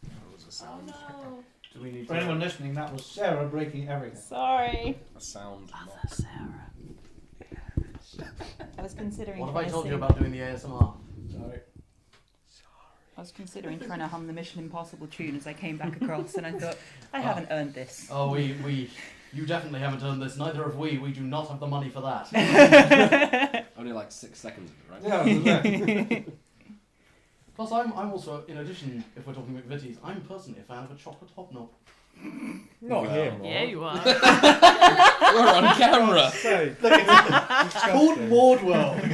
That was a Oh sound. no. do we need For anyone listening, that was Sarah breaking everything. Sorry. A sound. Mother Sarah. I was considering. What have trying I to told you sing- about doing the ASMR? Sorry. I was considering trying to hum the Mission Impossible tune as I came back across, and I thought I haven't earned this. Oh, you definitely haven't done this. Neither have we. We do not have the money for that. Only like 6 seconds of it, right? Yeah, Plus, I'm also, in addition, if we're talking McVitie's, I'm personally a fan of a chocolate hobnob. not him. Yeah, you are. We're on camera! Say, It's called MaudeWorld.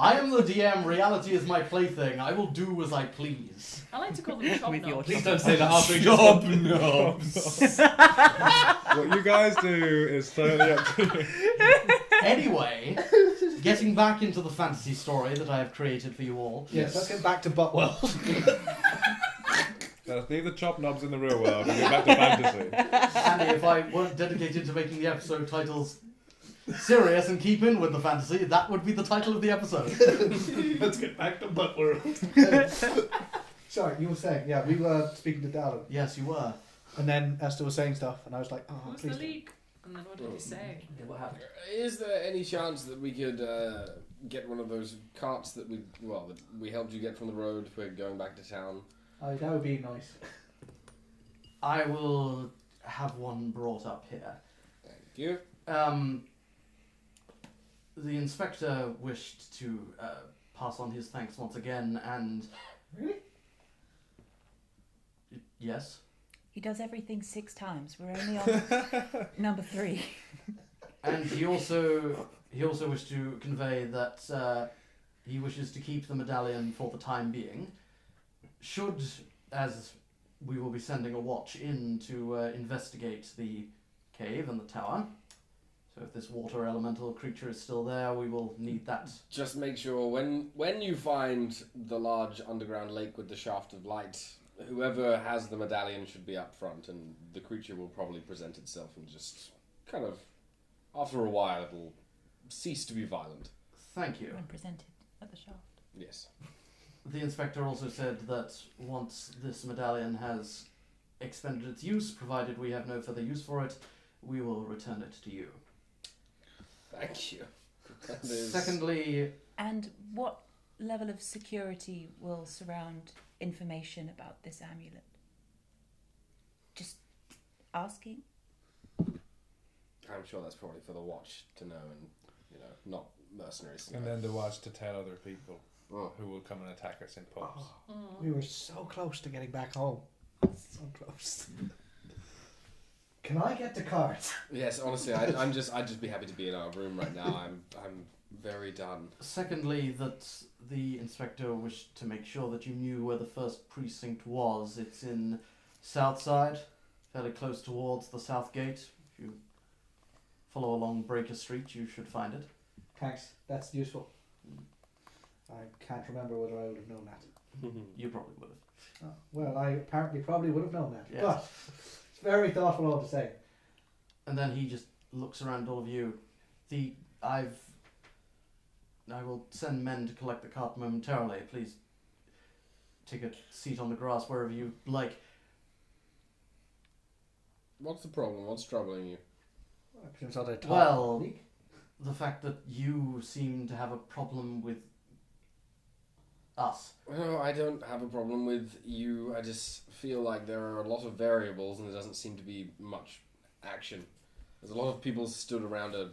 I am the DM. Reality is my plaything. I will do as I please. I like to call them chop With your knobs. Please don't say the halfling. Job knobs! what you guys do is totally up to you. Anyway, getting back into the fantasy story that I have created for you all. Yes, let's get back to Buttwell. Let's leave the chop knobs in the real world and get back to fantasy. Andy, if I weren't dedicated to making the episode titles Serious and keep in with the fantasy, that would be the title of the episode. Let's get back to MaudeWorld. Sorry, you were saying, yeah, we were speaking to Dallin. Yes, you were. And then Esther was saying stuff, and I was like, oh, Who's please the don't. leak? And then what did he say? Yeah, what happened? Is there any chance that we could get one of those carts that we helped you get from the road? We're going back to town. Oh, that would be nice. I will have one brought up here. Thank you. The inspector wished to pass on his thanks once again, and... Really? Yes? He does everything 6 times. We're only on number 3. And he also wished to convey that he wishes to keep the medallion for the time being. Should, as we will be sending a watch in to investigate the cave and the tower, so if this water elemental creature is still there, we will need that. Just make sure when you find the large underground lake with the shaft of light, whoever has the medallion should be up front, and the creature will probably present itself and just kind of, after a while, it will cease to be violent. Thank you. When presented at the shaft. Yes. The inspector also said that once this medallion has expended its use, provided we have no further use for it, we will return it to you. Thank you. That is- Secondly, And what level of security will surround information about this amulet? Just asking? I'm sure that's probably for the watch to know, and not mercenaries. And then the watch to tell other people Oh. who will come and attack us in pubs. We were so close to getting back home. So close. Can I get the cards? Yes, honestly, I'd just be happy to be in our room right now. I'm very done. secondly, that the inspector wished to make sure that you knew where the first precinct was. It's in Southside, fairly close towards the South Gate. If you follow along Breaker Street, you should find it. Thanks, that's useful. I can't remember whether I would have known that. You probably would have. Oh, well, I apparently probably would have known that. Yes. But it's very thoughtful all to say. And then he just looks around all of you. I will send men to collect the cart momentarily. Please take a seat on the grass wherever you like. What's the problem? What's troubling you? Since I talk Well, week. the fact that you seem to have a problem with us. Well, I don't have a problem with you. I just feel like there are a lot of variables and there doesn't seem to be much action. There's a lot of people stood around a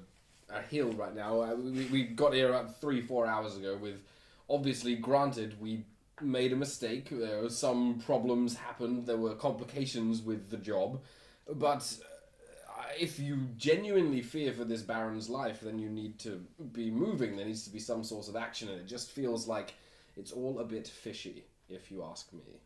hill right now. We got here about 3-4 hours ago with, obviously, granted, we made a mistake. There were some problems happened. There were complications with the job. But if you genuinely fear for this Baron's life, then you need to be moving. There needs to be some sort of action, and it just feels like it's all a bit fishy, if you ask me.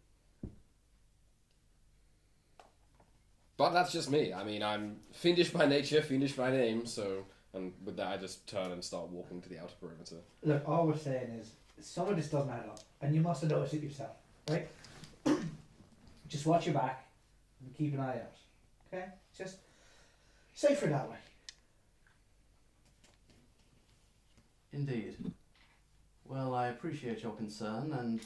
But that's just me. I mean, I'm fiendish by nature, fiendish by name, so... And with that, I just turn and start walking to the outer perimeter. Look, all we're saying is some of this doesn't add up, and you must have noticed it yourself, right? Just watch your back and keep an eye out. Okay? Just safer that way. Indeed. Well, I appreciate your concern, and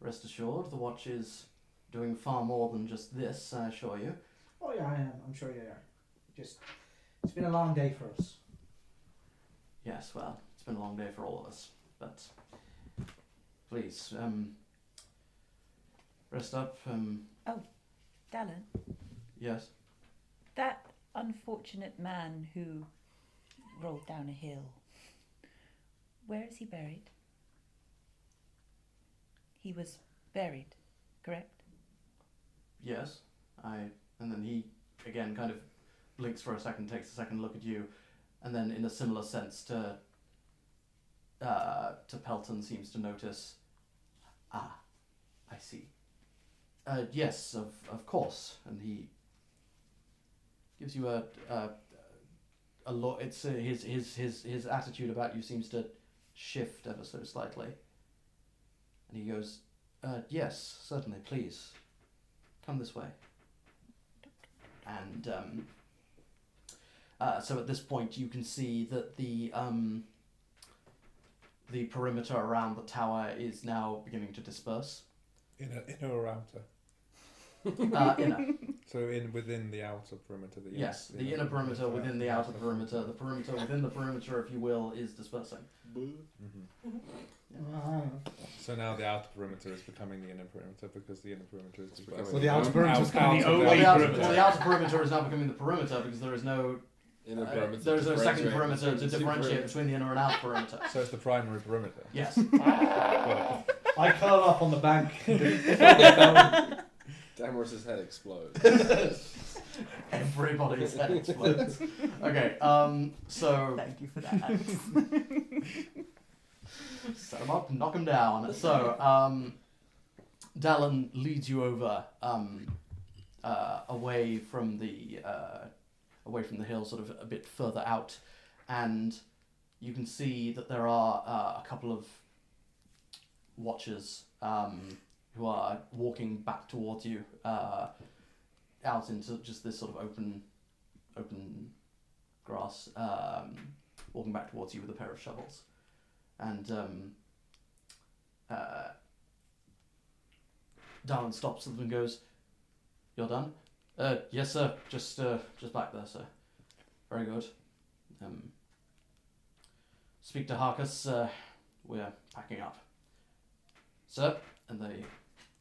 rest assured, the watch is doing far more than just this, I assure you. Oh yeah, I am. I'm sure you are. Just, it's been a long day for us. Yes, well, it's been a long day for all of us, but please, rest up, Dallin, yes. that unfortunate man who rolled down a hill, where is he buried? He was buried, correct? Yes, and then he, again, kind of blinks for a second, takes a second look at you, and then in a similar sense to Pelten seems to notice, I see. Yes, of course, and he gives you a look. It's his attitude about you seems to shift ever so slightly, and he goes, yes, certainly, please, come this way. And So at this point, you can see that the perimeter around the tower is now beginning to disperse. Inner or outer? Inner. So within the outer perimeter. Yes, the inner perimeter within the outer perimeter. The perimeter within the perimeter, if you will, is dispersing. So now the outer perimeter is becoming the inner perimeter because the inner perimeter is dispersing. So the outer perimeter is becoming the Out- only Well, perimeter. the outer perimeter is now becoming the perimeter because there is no Inner perimeter. there is no second differentiate perimeter to between the two differentiate perimeters. between the inner and outer perimeter. So it's the primary perimeter. Yes. I curl up on the bank. Damerus' head explodes. Everybody's head explodes. Okay, so Thank you for that, Alex. set him up, knock him down. So, Dallin leads you over, away from the hill, sort of a bit further out, and you can see that there are a couple of watchers who are walking back towards you, out into just this sort of open grass, walking back towards you with a pair of shovels. And Dallin stops them and goes, "You're done?" "Yes, sir. Just back there, sir." "Very good. Speak to Harkus. We're packing up." "Sir," and they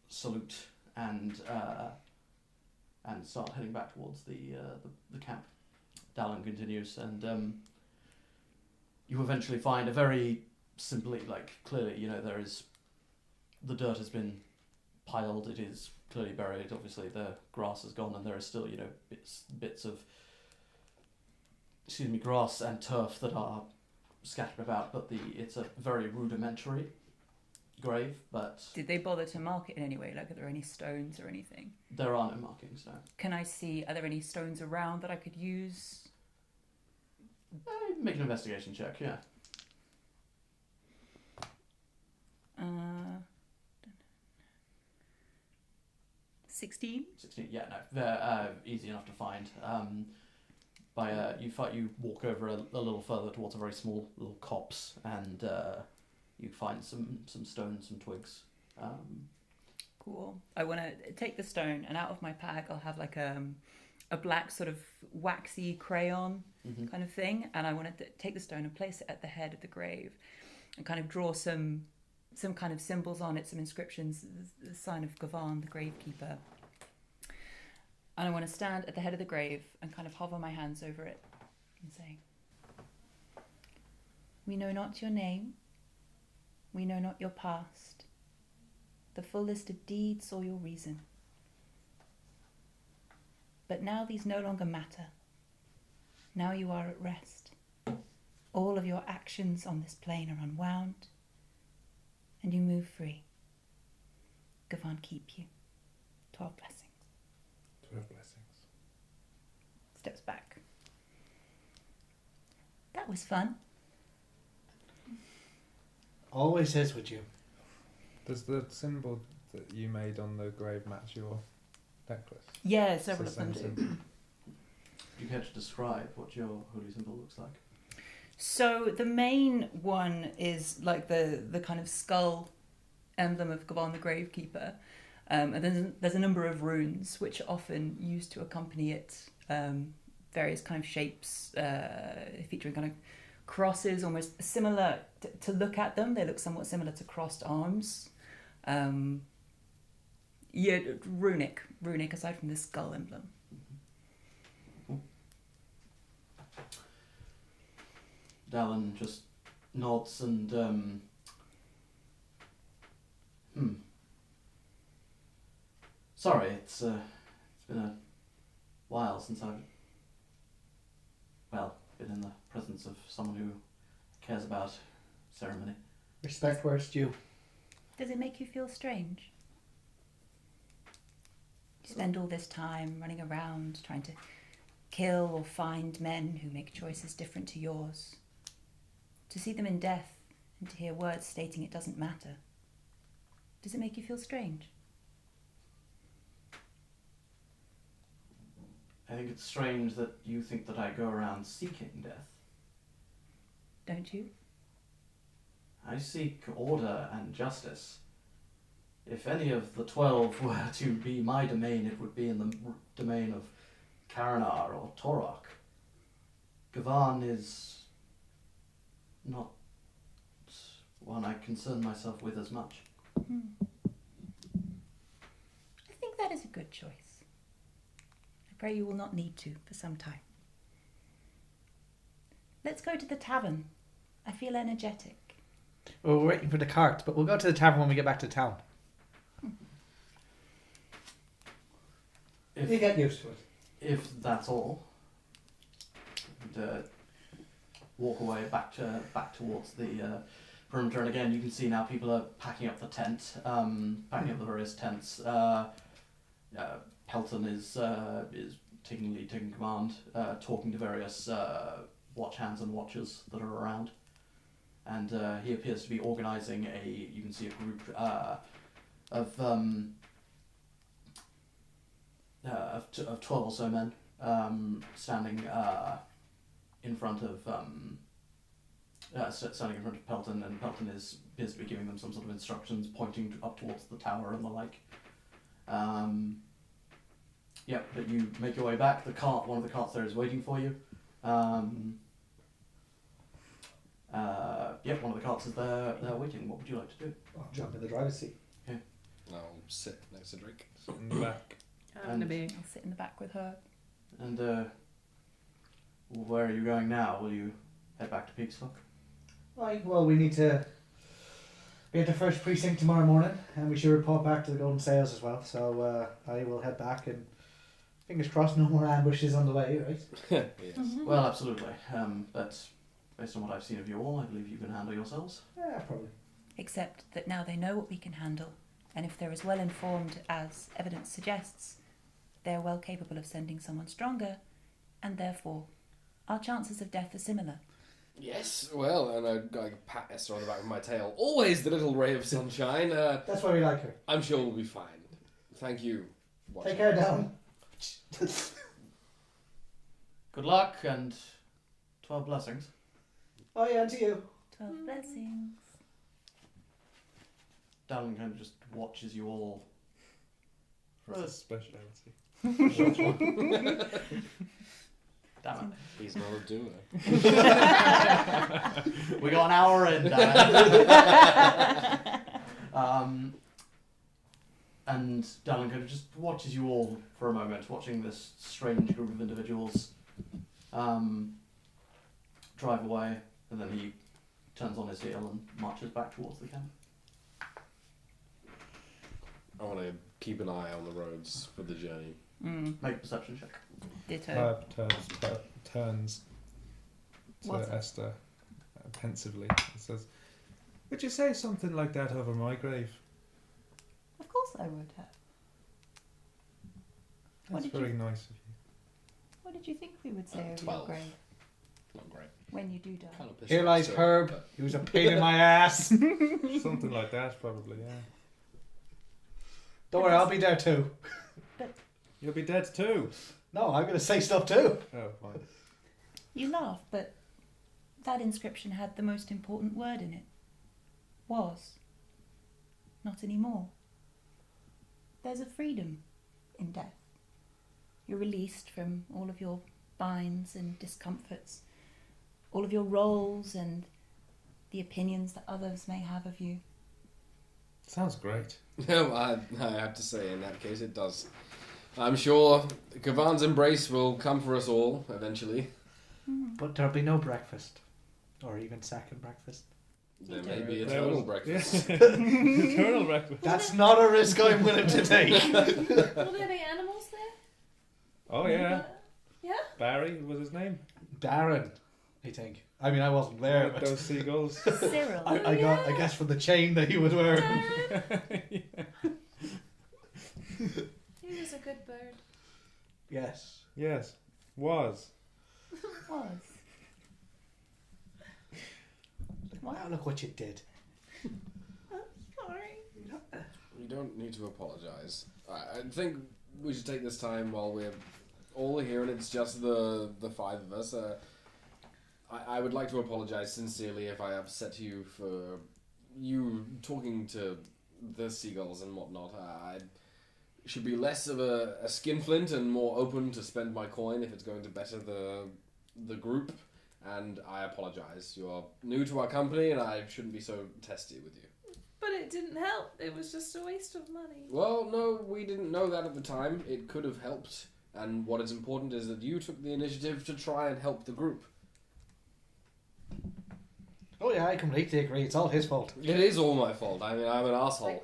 salute and start heading back towards the camp. Dallin continues, and you eventually find a very simply, clearly, there is, the dirt has been piled, it is clearly buried, obviously the grass is gone, and there is still, bits of, grass and turf that are scattered about, but it's a very rudimentary grave, but Did they bother to mark it in any way? Like, are there any stones or anything? there are no markings now. Can I see, are there any stones around that I could use? Make an investigation check, yeah. 16? 16, yeah, no, they're easy enough to find. You walk over a little further towards a very small little copse, and you find some stones, some twigs. Cool. I want to take the stone, and out of my pack I'll have like a black sort of waxy crayon kind of thing, and I want to take the stone and place it at the head of the grave and kind of draw some kind of symbols on it, some inscriptions, the sign of Gavan, the gravekeeper. And I want to stand at the head of the grave and kind of hover my hands over it and say, "We know not your name, we know not your past, the full list of deeds or your reason. But now these no longer matter. Now you are at rest. All of your actions on this plane are unwound, and you move free. Gavan keep you. 12 blessings." 12 blessings. Steps back. That was fun. Always is with you. Does the symbol that you made on the grave match your necklace? Yeah, It's several the of them same do. symbol. Do you care to describe what your holy symbol looks like? So the main one is like the kind of skull emblem of Gavan the Gravekeeper. And then there's a number of runes which are often used to accompany it. Various kind of shapes featuring kind of crosses, almost similar to look at them. They look somewhat similar to crossed arms. Runic aside from the skull emblem. Dallin just nods and Sorry, it's been a while since I've been in the presence of someone who cares about ceremony. Respect where it's due. Does it make you feel strange? You spend all this time running around trying to kill or find men who make choices different to yours. To see them in death and to hear words stating it doesn't matter. Does it make you feel strange? I think it's strange that you think that I go around seeking death. Don't you? I seek order and justice. If any of the 12 were to be my domain, it would be in the domain of Karanar or Torok. Gavan is not one I concern myself with as much. I think that is a good choice. I pray you will not need to for some time. Let's go to the tavern. I feel energetic. Well, we're waiting for the cart, but we'll go to the tavern when we get back to town. You get used to it. If that's all, and walk away back towards the perimeter. And again, you can see now people are packing up the tent, packing up the various tents. Pelten is taking lead, taking command, talking to various watch hands and watchers that are around. And he appears to be organising you can see a group of 12 or so men standing in front of Pelten, and Pelten appears to be giving them some sort of instructions, pointing up towards the tower and the like. But you make your way back. One of the carts there is waiting for you. One of the carts is there waiting. What would you like to do? I'll jump in the driver's seat. I'll sit next to Drake. In the back. I'll sit in the back with her. And where are you going now? Will you head back to Peaksdock? Right, well, we need to be at the first precinct tomorrow morning, and we should report back to the Golden Sails as well. So I will head back, and fingers crossed no more ambushes on the way, right? Yes. Well, absolutely. But based on what I've seen of you all, I believe you can handle yourselves. Yeah, probably. Except that now they know what we can handle, and if they're as well informed as evidence suggests, they're well capable of sending someone stronger, and therefore our chances of death are similar. Yes, well, and I pat Ester on the back of my tail. Always the little ray of sunshine. That's why we like her. I'm sure we'll be fine. Thank you. Take care, down. Good luck and 12 blessings. Oh yeah, and to you. 12 blessings. Dallin kind of just watches you all. That's a speciality. Damn it. He's not a doer. We got an hour in, damn it. And Dallin kind of just watches you all for a moment, watching this strange group of individuals drive away, and then he turns on his heel and marches back towards the camp. I want to keep an eye on the roads for the journey. Make a perception check. Ditto. Herb turns to What? Ester pensively and says, "Would you say something like that over my grave?" Of course I would have. That's very nice of you. What did you think we would say over your 12. grave Not great. when you do die? Kind of pissed Here off lies still, Herb. but- He was a pain in my ass. Something like that, probably, yeah. Don't worry, I'll be there too. You'll be dead too. No, I'm going to say stuff too. Oh, fine. You laugh, but that inscription had the most important word in it. Was. Not anymore. There's a freedom in death. You're released from all of your binds and discomforts, all of your roles and the opinions that others may have of you. Sounds great. No, I have to say, in that case, it does. I'm sure Gavan's embrace will come for us all, eventually. But there'll be no breakfast. Or even second breakfast. There may be There eternal was- breakfast. Eternal breakfast. That's not a risk I'm willing to take. Will there be animals there? Oh, yeah. Yeah? Barry was his name. Darren, I think. I mean, I wasn't there, With but those seagulls. Cyril. I got, I guess, from the chain that he was wearing. He was a good bird. Yes. Yes. Was. Was. Wow, look what you did. Sorry. You don't need to apologise. I think we should take this time while we're all here, and it's just the five of us. I would like to apologize sincerely if I upset you for you talking to the seagulls and whatnot. I should be less of a skinflint and more open to spend my coin if it's going to better the group. And I apologize. You're new to our company, and I shouldn't be so testy with you. But it didn't help. It was just a waste of money. Well, no, we didn't know that at the time. It could have helped. And what is important is that you took the initiative to try and help the group. Oh yeah, I completely agree. It's all his fault. It is all my fault. I mean, I'm an asshole.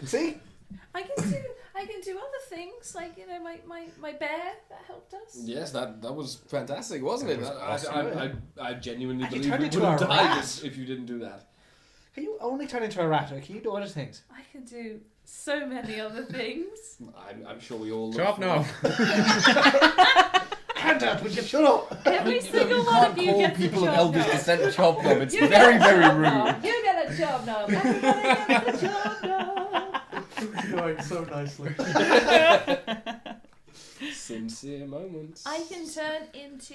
See? I can do other things, like, you know, my bear that helped us. Yes, that was fantastic, wasn't it? That was awesome. I genuinely And you believe turned we into would have a died rat. if you didn't do that. Can you only turn into a rat, or can you do other things? I can do so many other things. I'm sure we all. Chop now. Dad, would you shut up? Every single one of you gets a job now. descent chop them. It's You very, get a very job rude. now. You get a job now. Everybody gets a job now. You're doing so nicely. Sincere moments. I can turn into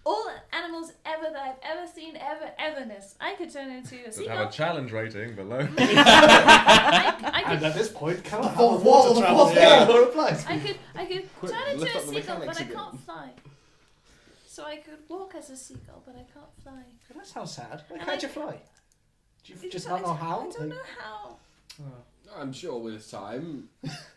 all animals ever that I've ever seen, everness. I could turn into a We'll have seagull. a challenge rating below. I And could, at this point, cannot fourth have wall, water the travel. fourth Yeah, wall. no replies. I could Quick, turn into lift a up the seagull, but mechanics I again. can't fly. So I could walk as a seagull, but I can't fly. That sounds sad. Why And can't I- you fly? Do you It's just not- not know how? I don't know how. I'm sure with time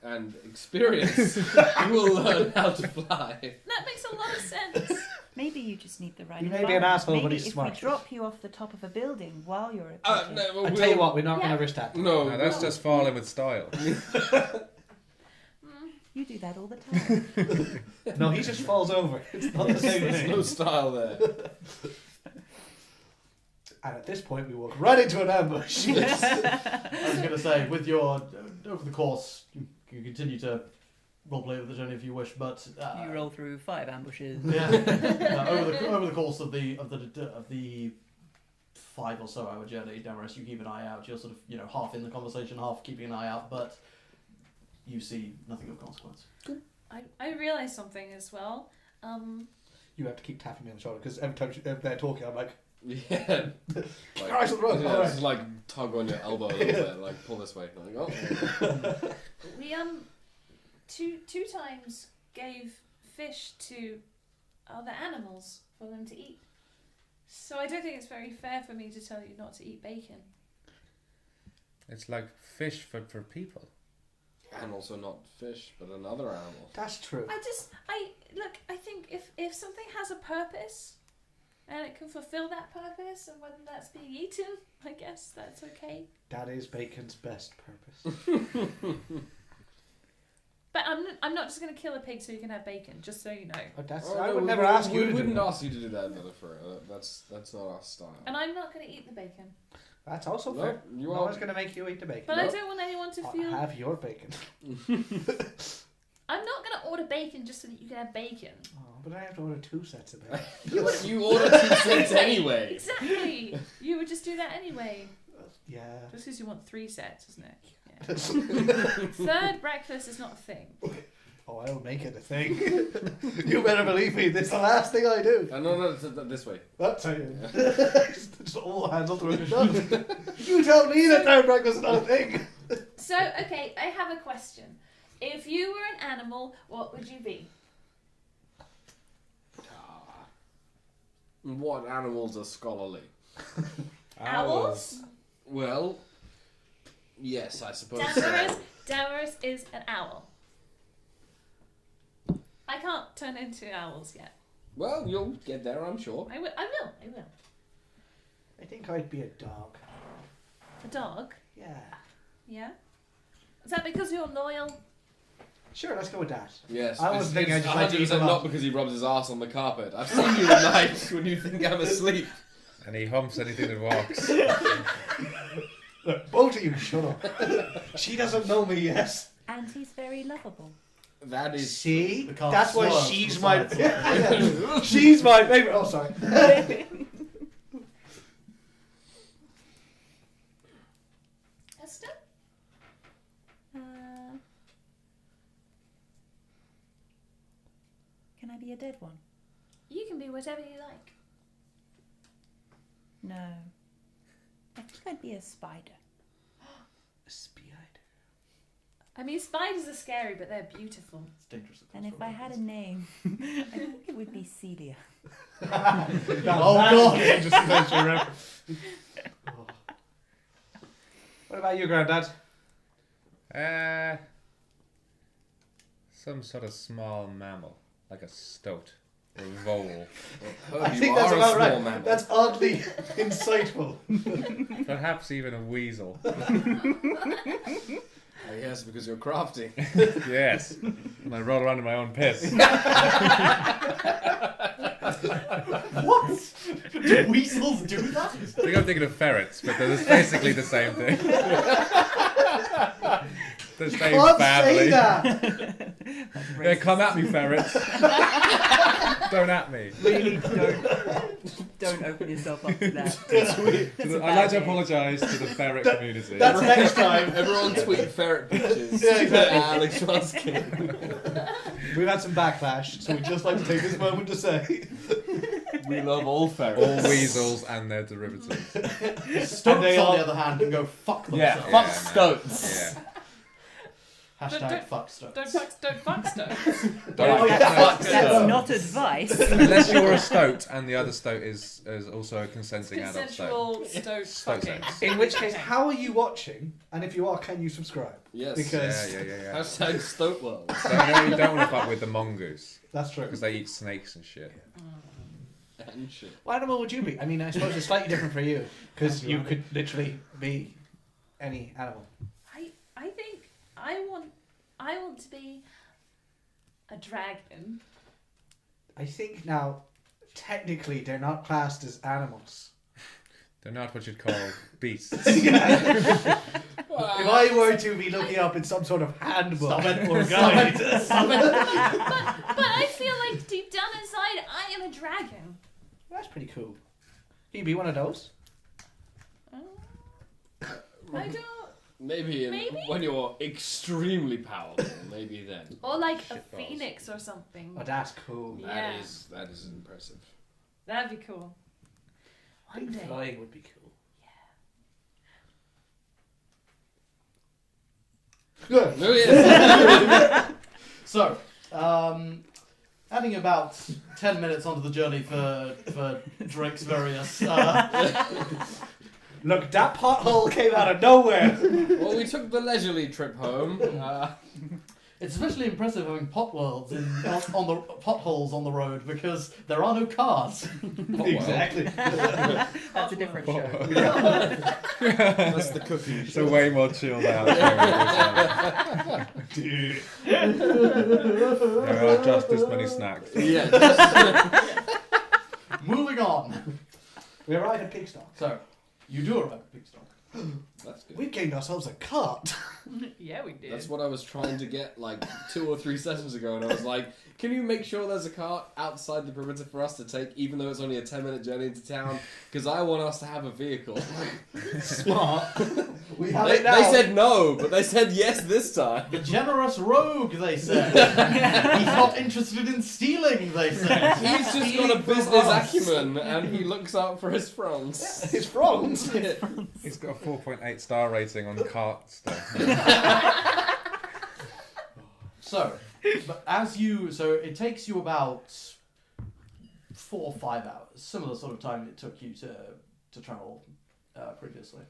and experience, you will learn how to fly. That makes a lot of sense. Maybe you just need the right You may be an environment. asshole, but Maybe he's if smart. we drop you off the top of a building while you're a pigeon. No, I tell you what, we're not going Yeah. to risk that. No, Now, that's just falling with style. You do that all the time. No, he just falls over. It's not the same There's thing. no style there. And at this point, we walk right into an ambush. I was going to say, with your over the course, you continue to roleplay with the journey if you wish, but You roll through 5 ambushes. yeah, over the course of the 5 or so hour journey, Damerus, you keep an eye out. You're sort of half in the conversation, half keeping an eye out, but you see nothing of consequence. I realised something as well. You have to keep tapping me on the shoulder because every time they're talking, I'm like, Yeah. Like, Alright, so run, yeah, alright. just like tug on your elbow a little bit, like pull this way. Like, oh. We two times gave fish to other animals for them to eat. So I don't think it's very fair for me to tell you not to eat bacon. It's like fish for people. And also not fish, but another animal. that's true. I think if something has a purpose and it can fulfill that purpose, and whether that's being eaten, I guess that's okay. That is bacon's best purpose. But I'm not just going to kill a pig so you can have bacon, just so you know. But that's, Oh, I no, would we never ask you We to do wouldn't that. ask you to do that, Velafyra. That's not our style. And I'm not going to eat the bacon. That's also No, fair. you No are- one's going to make you eat the bacon. But No. I don't want anyone to feel... Have your bacon. I'm not going to order bacon just so that you can have bacon. Oh, but I have to order 2 sets of bacon. You order 2 cents anyway. Exactly. You would just do that anyway. Yeah. Just because you want 3 sets, isn't it? Yeah. Third breakfast is not a thing. Oh, I'll make it a thing. You better believe me, this is the last thing I do. No, this way. That's how you. Just all hands up to it. Done. You tell me that third breakfast is not a thing. So, okay, I have a question. If you were an animal, what would you be? What animals are scholarly? Owls? Well, yes, I suppose Damerus is an owl. I can't turn into owls yet. Well, you'll get there, I'm sure. I will. I think I'd be a dog. A dog? Yeah. Yeah? Is that because you're loyal? Sure, let's go with that. Yes. I was thinking I just like to eat 100% them not up. because he rubs his ass on the carpet. I've seen you at night when you think I'm asleep. And he humps anything that walks. Look, both of you, shut up. She doesn't know me yet. And he's very lovable. That is. See? The car That's why swerves she's to the my... side. Yeah. She's my favourite. Oh, sorry. Esther? Can I be a dead one? You can be whatever you like. No. I think I'd be a spider. A spider. I mean, spiders are scary, but they're beautiful. It's dangerous. And if I had a name, I think it would be Celia. God! Just adventure reference. What about you, Grandad? Some sort of small mammal, like a stoat or a vole. I think that's about right. Mammal. That's oddly insightful. Perhaps even a weasel. Yes, because you're crafty. Yes. And I roll around in my own piss. What? Do weasels do that? I think I'm thinking of ferrets, but they're basically the same thing. The same Can't family. say that. Yeah, come at me, ferrets. Don't at me. Really don't open yourself up to that. I'd like to apologise to the ferret community. That's next time. Everyone tweet ferret pictures. Yeah, exactly. Alex Ruskin. We've had some backlash, so we'd just like to take this moment to say We love all ferrets. All weasels and their derivatives. Stoats, And they on all- the other hand, can go fuck Yeah, themselves. fuck man. stoats. Yeah. Hashtag fuck stoats. Don't fuck stones. That's not advice. Unless you're a stoat and the other stoat is also a consenting adult stoat. Consensual stoat Stoat fucking. sex. In which case, how are you watching? And if you are, can you subscribe? Yes. Because Yeah. Hashtag stoatworld. So, you don't want to fuck with the mongoose that's true. because they eat snakes and shit. And shit. What animal would you be? I mean, I suppose it's slightly different for you because you could literally be any animal. I think I want to be a dragon. I think now, technically, they're not classed as animals. They're not what you'd call beasts. If I were to be looking up in some sort of handbook or guide, But I feel like deep down inside I am a dragon. that's pretty cool. Can you be one of those? I don't. Maybe, Maybe? when you're extremely powerful, maybe then. Or like a Shitballs. phoenix or something. Oh, that's cool. Yeah. That is impressive. That'd be cool. I think One day. flying would be cool. Good. No, yes. So, adding about 10 minutes onto the journey for Drake's various. Look, that pothole came out of nowhere. Well, we took the leisurely trip home. It's especially impressive having potholes on the potholes on the road because there are no cars. Exactly. That's a different show. That's the cooking It's a way more chilled out. Dude. There are just as many snacks. Yeah. Moving on. We arrived at Peaksdock. So, you do arrive at Peaksdock. That's good. We gained ourselves a cart. Yeah, we did. That's what I was trying to get like 2 or 3 sessions ago, and I was like, can you make sure there's a cart outside the perimeter for us to take, even though it's only a 10-minute journey into town? Because I want us to have a vehicle. Smart. We have They it now. said no, but they said yes this time. The generous rogue, they said. He's not interested in stealing, they said. He's just got a business acumen, and he looks out for his friends. His fronts. He's got a 4.8 star rating on cart stuff. So it takes you about 4 or 5 hours, similar sort of time it took you to travel previously.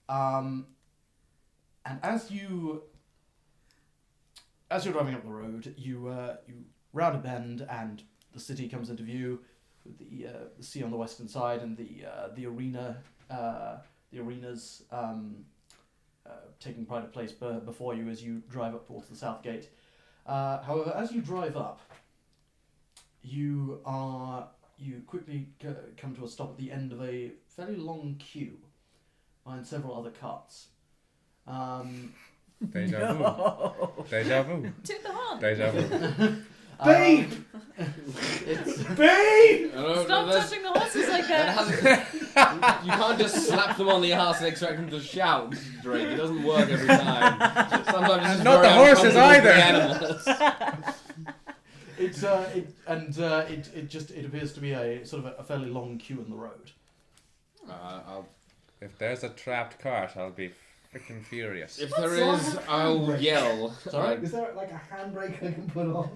And as you're driving up the road, you round a bend and the city comes into view with the sea on the western side and the arenas taking pride of place before you as you drive up towards the south gate. However, as you drive up, you quickly come to a stop at the end of a fairly long queue behind several other carts. Deja vu. Deja vu. Took the horn. Deja vu. Babe! It's Babe! Stop touching the horses like that. You can't just slap them on the ass and expect them to shout, Drake. It doesn't work every time. Sometimes it's just Not very the horses uncomfortable for either. the animals. it appears to be a sort of a fairly long queue in the road. If there's a trapped cart, I'll be freaking furious. If there is, I'll yell. Sorry? Is there like a handbrake I can put on?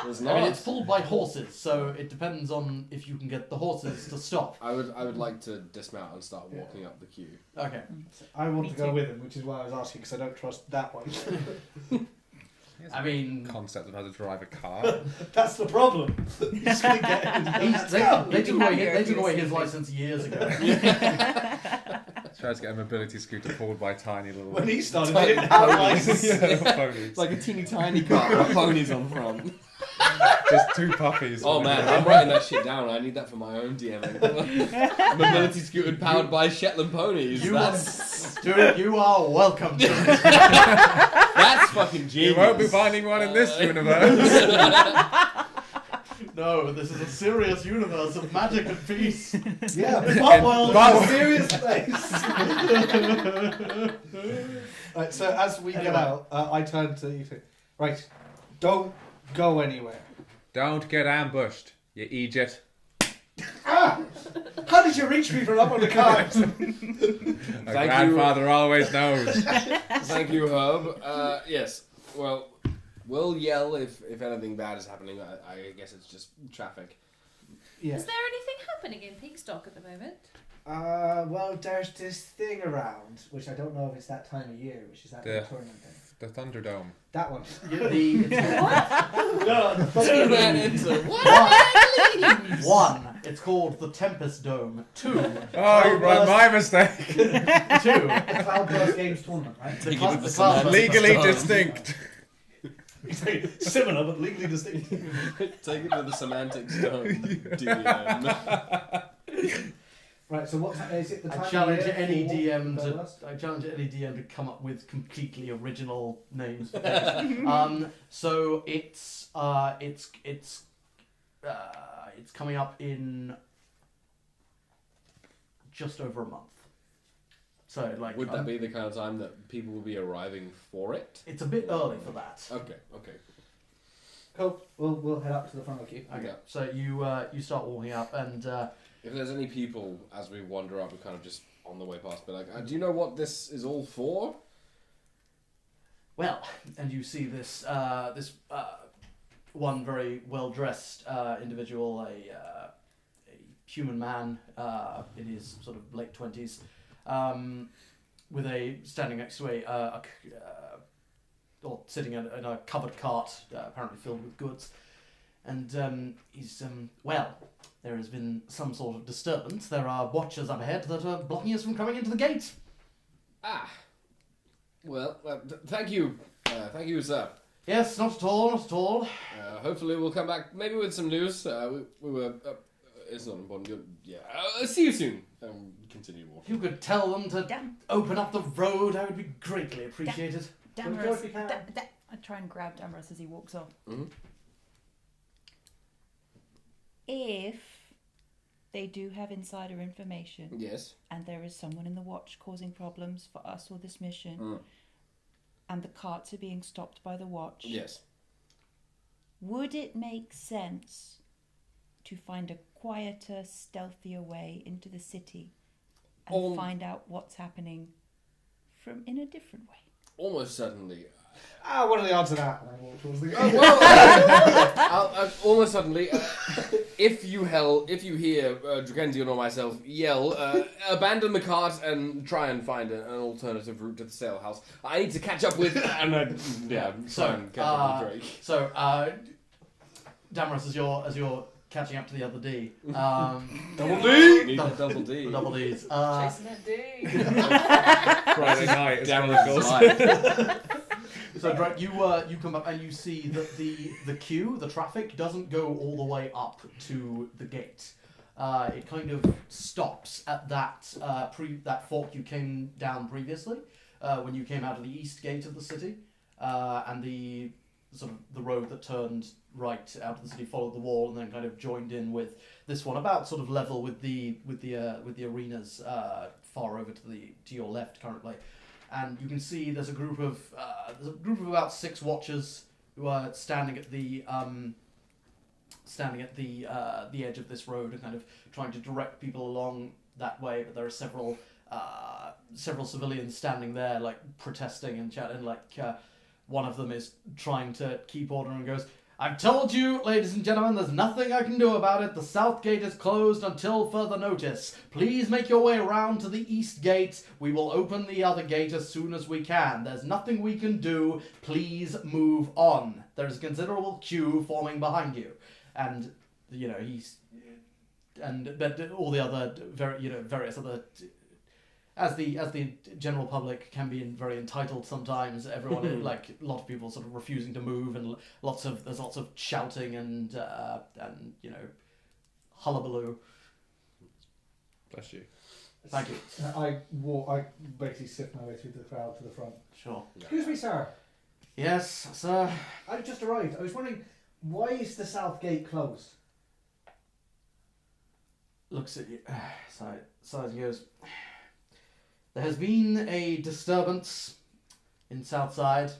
There's I not. mean, it's pulled by horses, so it depends on if you can get the horses to stop. I would like to dismount and start walking up the queue. Okay. I want Me to go too. with him, which is why I was asking, because I don't trust that one. I mean, Concept of how to drive a car. That's the problem. He's gonna get they took away They his can license years ago. Tries to get a mobility scooter pulled by tiny little. When he started, they didn't have license. ponies. It's like a teeny tiny car with ponies on front. Just two puppies. Oh man, I'm writing that shit down. I need that for my own DMing. Mobility scooter powered by Shetland ponies. Dude, you are welcome to it. That's fucking genius. You won't be finding one in this universe. No, this is a serious universe of magic and peace. Yeah, MaudeWorld is a serious place. Right, so as we get out, I turn to you two. Right, don't go anywhere. Don't get ambushed, you Egypt. Ah! How did you reach me from up on the cart? My Thank grandfather always knows. Thank you, Herb. Yes, well, we'll yell if anything bad is happening. I guess it's just traffic. Yeah. Is there anything happening in Peaksdock at the moment? Well, there's this thing around, which I don't know if it's that time of year, which is that Yeah. tournament thing. The Thunderdome. That one. One, it's called the Tempest Dome. Two, Oh, right, my mistake. The Cloudburst Games tournament, right? the Take it Cloud- to the the Cloudburst- Legally Stone. distinct. Similar, but legally distinct. Take it to the semantic stone. DM. Right, so what is it? The time I of challenge year any for DM Belfast? to come up with completely original names. So it's coming up in just over a month. So like, Would that be the kind of time that people will be arriving for it? It's a bit early for that. Okay. Cool. We'll head up to the front of the queue. Okay, Yeah. so you start walking up, and If there's any people as we wander up, we kind of just on the way past, be like, do you know what this is all for? well, and you see this one very well dressed individual, a human man in his sort of late 20s, with standing next to or sitting in a covered cart, apparently filled with goods, and he's well. There has been some sort of disturbance. There are watchers up ahead that are blocking us from coming into the gate. Ah. Well, thank you. Thank you, sir. Yes, not at all, not at all. Hopefully we'll come back maybe with some news. We were... it's not important. Yeah. See you soon. Continue If walking. you could tell them to open up the road, I would be greatly appreciated. Damerus. I try and grab Damerus as he walks off. Mhm. If they do have insider information Yes. and there is someone in the watch causing problems for us or this mission, and the carts are being stopped by the watch, Yes. would it make sense to find a quieter, stealthier way into the city and find out what's happening in a different way? Almost certainly. What are the odds of that? And I walk towards the I'll almost suddenly, if you hear Drakendian or myself yell, abandon the cart and try and find an alternative route to the sale house. I need to catch up with, and try and catch up with Drake. So, Damerus, as you're catching up to the other D, Double D! Need the double D. the double Ds. Chasing that D. Friday night is Damerus' Chronicles. life. So, Drake, you come up and you see that the queue, the traffic, doesn't go all the way up to the gate. It kind of stops at that that fork you came down previously, when you came out of the east gate of the city, and the sort of the road that turned right out of the city followed the wall and then kind of joined in with this one, about sort of level with the arenas far over to your left currently. And you can see there's a group of about 6 watchers who are standing at the edge of this road and kind of trying to direct people along that way. But there are several civilians standing there, like protesting and chatting. Like one of them is trying to keep order and goes, "I've told you, ladies and gentlemen, there's nothing I can do about it. The south gate is closed until further notice. Please make your way around to the east gate. We will open the other gate as soon as we can. There's nothing we can do. Please move on. There's a considerable queue forming behind you." And, but all the other, various other... As the general public can be very entitled sometimes, everyone like a lot of people sort of refusing to move, and there's lots of shouting and hullabaloo. Bless you. Thank you. I basically sift my way through the crowd to the front. Sure. Excuse me, sir. Yes, sir. I've just arrived. I was wondering, why is the south gate closed? Looks at you. Sighs and goes, "There has been a disturbance in Southside.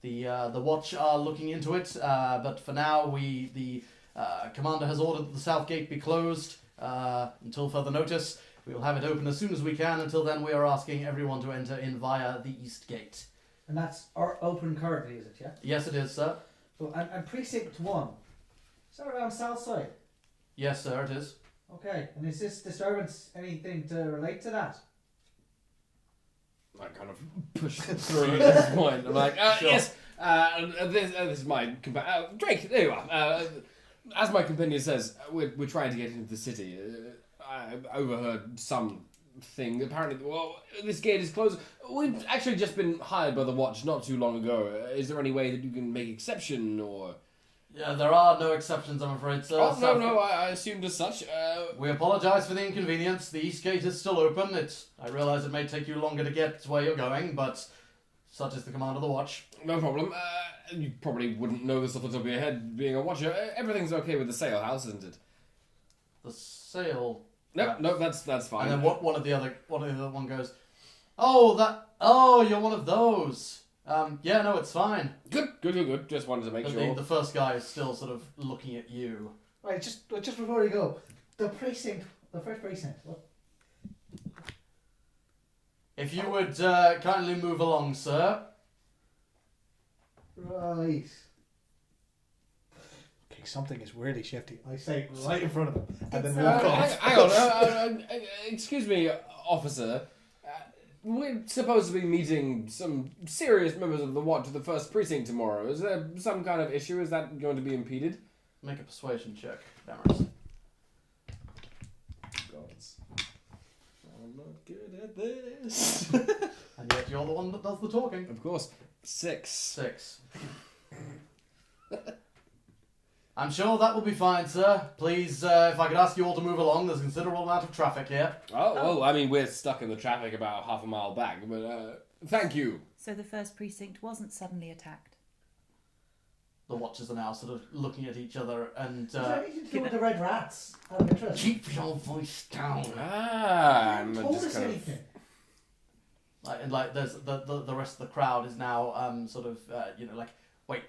The watch are looking into it, but for now the commander has ordered that the south gate be closed until further notice. We will have it open as soon as we can. Until then, we are asking everyone to enter in via the east gate." And that's open currently, is it, yeah? Yes, it is, sir. So, and precinct 1, is that around south side? Yes, sir, it is. Okay, and is this disturbance anything to relate to that? I kind of push through at this point. I'm like, Sure. yes, this is my companion. Drake, there you are. As my companion says, we're trying to get into the city. I overheard something. Apparently, this gate is closed. We've actually just been hired by the watch not too long ago. Is there any way that you can make exception, or... Yeah, there are no exceptions, I'm afraid, sir. Oh, no, I assumed as such. We apologise for the inconvenience. The east gate is still open. I realise it may take you longer to get to where you're going, but such is the command of the watch. No problem. You probably wouldn't know this off the top of your head, being a watcher. Everything's okay with the sail house, isn't it? The sail... No, that's fine. And then one of the other one goes, "Oh, you're one of those. Yeah, no, it's fine." Good. Just wanted to make But sure. the first guy is still sort of looking at you. Right, just before you go, the first precinct, what? If you would kindly move along, sir. Right. Okay, something is really shifty. I say right in front of him, and then walk off. Hang on. Excuse me, officer. We're supposed to be meeting some serious members of the watch at the first precinct tomorrow. Is there some kind of issue? Is that going to be impeded? Make a persuasion check, Damerus. Gods. I'm not good at this. And yet you're the one that does the talking. Of course. 6. 6. I'm sure that will be fine, sir. Please, if I could ask you all to move along, there's a considerable amount of traffic here. Oh, I mean, we're stuck in the traffic about half a mile back, but thank you. So the first precinct wasn't suddenly attacked. The watchers are now sort of looking at each other and... Is there anything to do with the red rats? Out of interest. Keep your voice down. I'm told just us kind of... anything. There's the rest of the crowd is now sort of wait,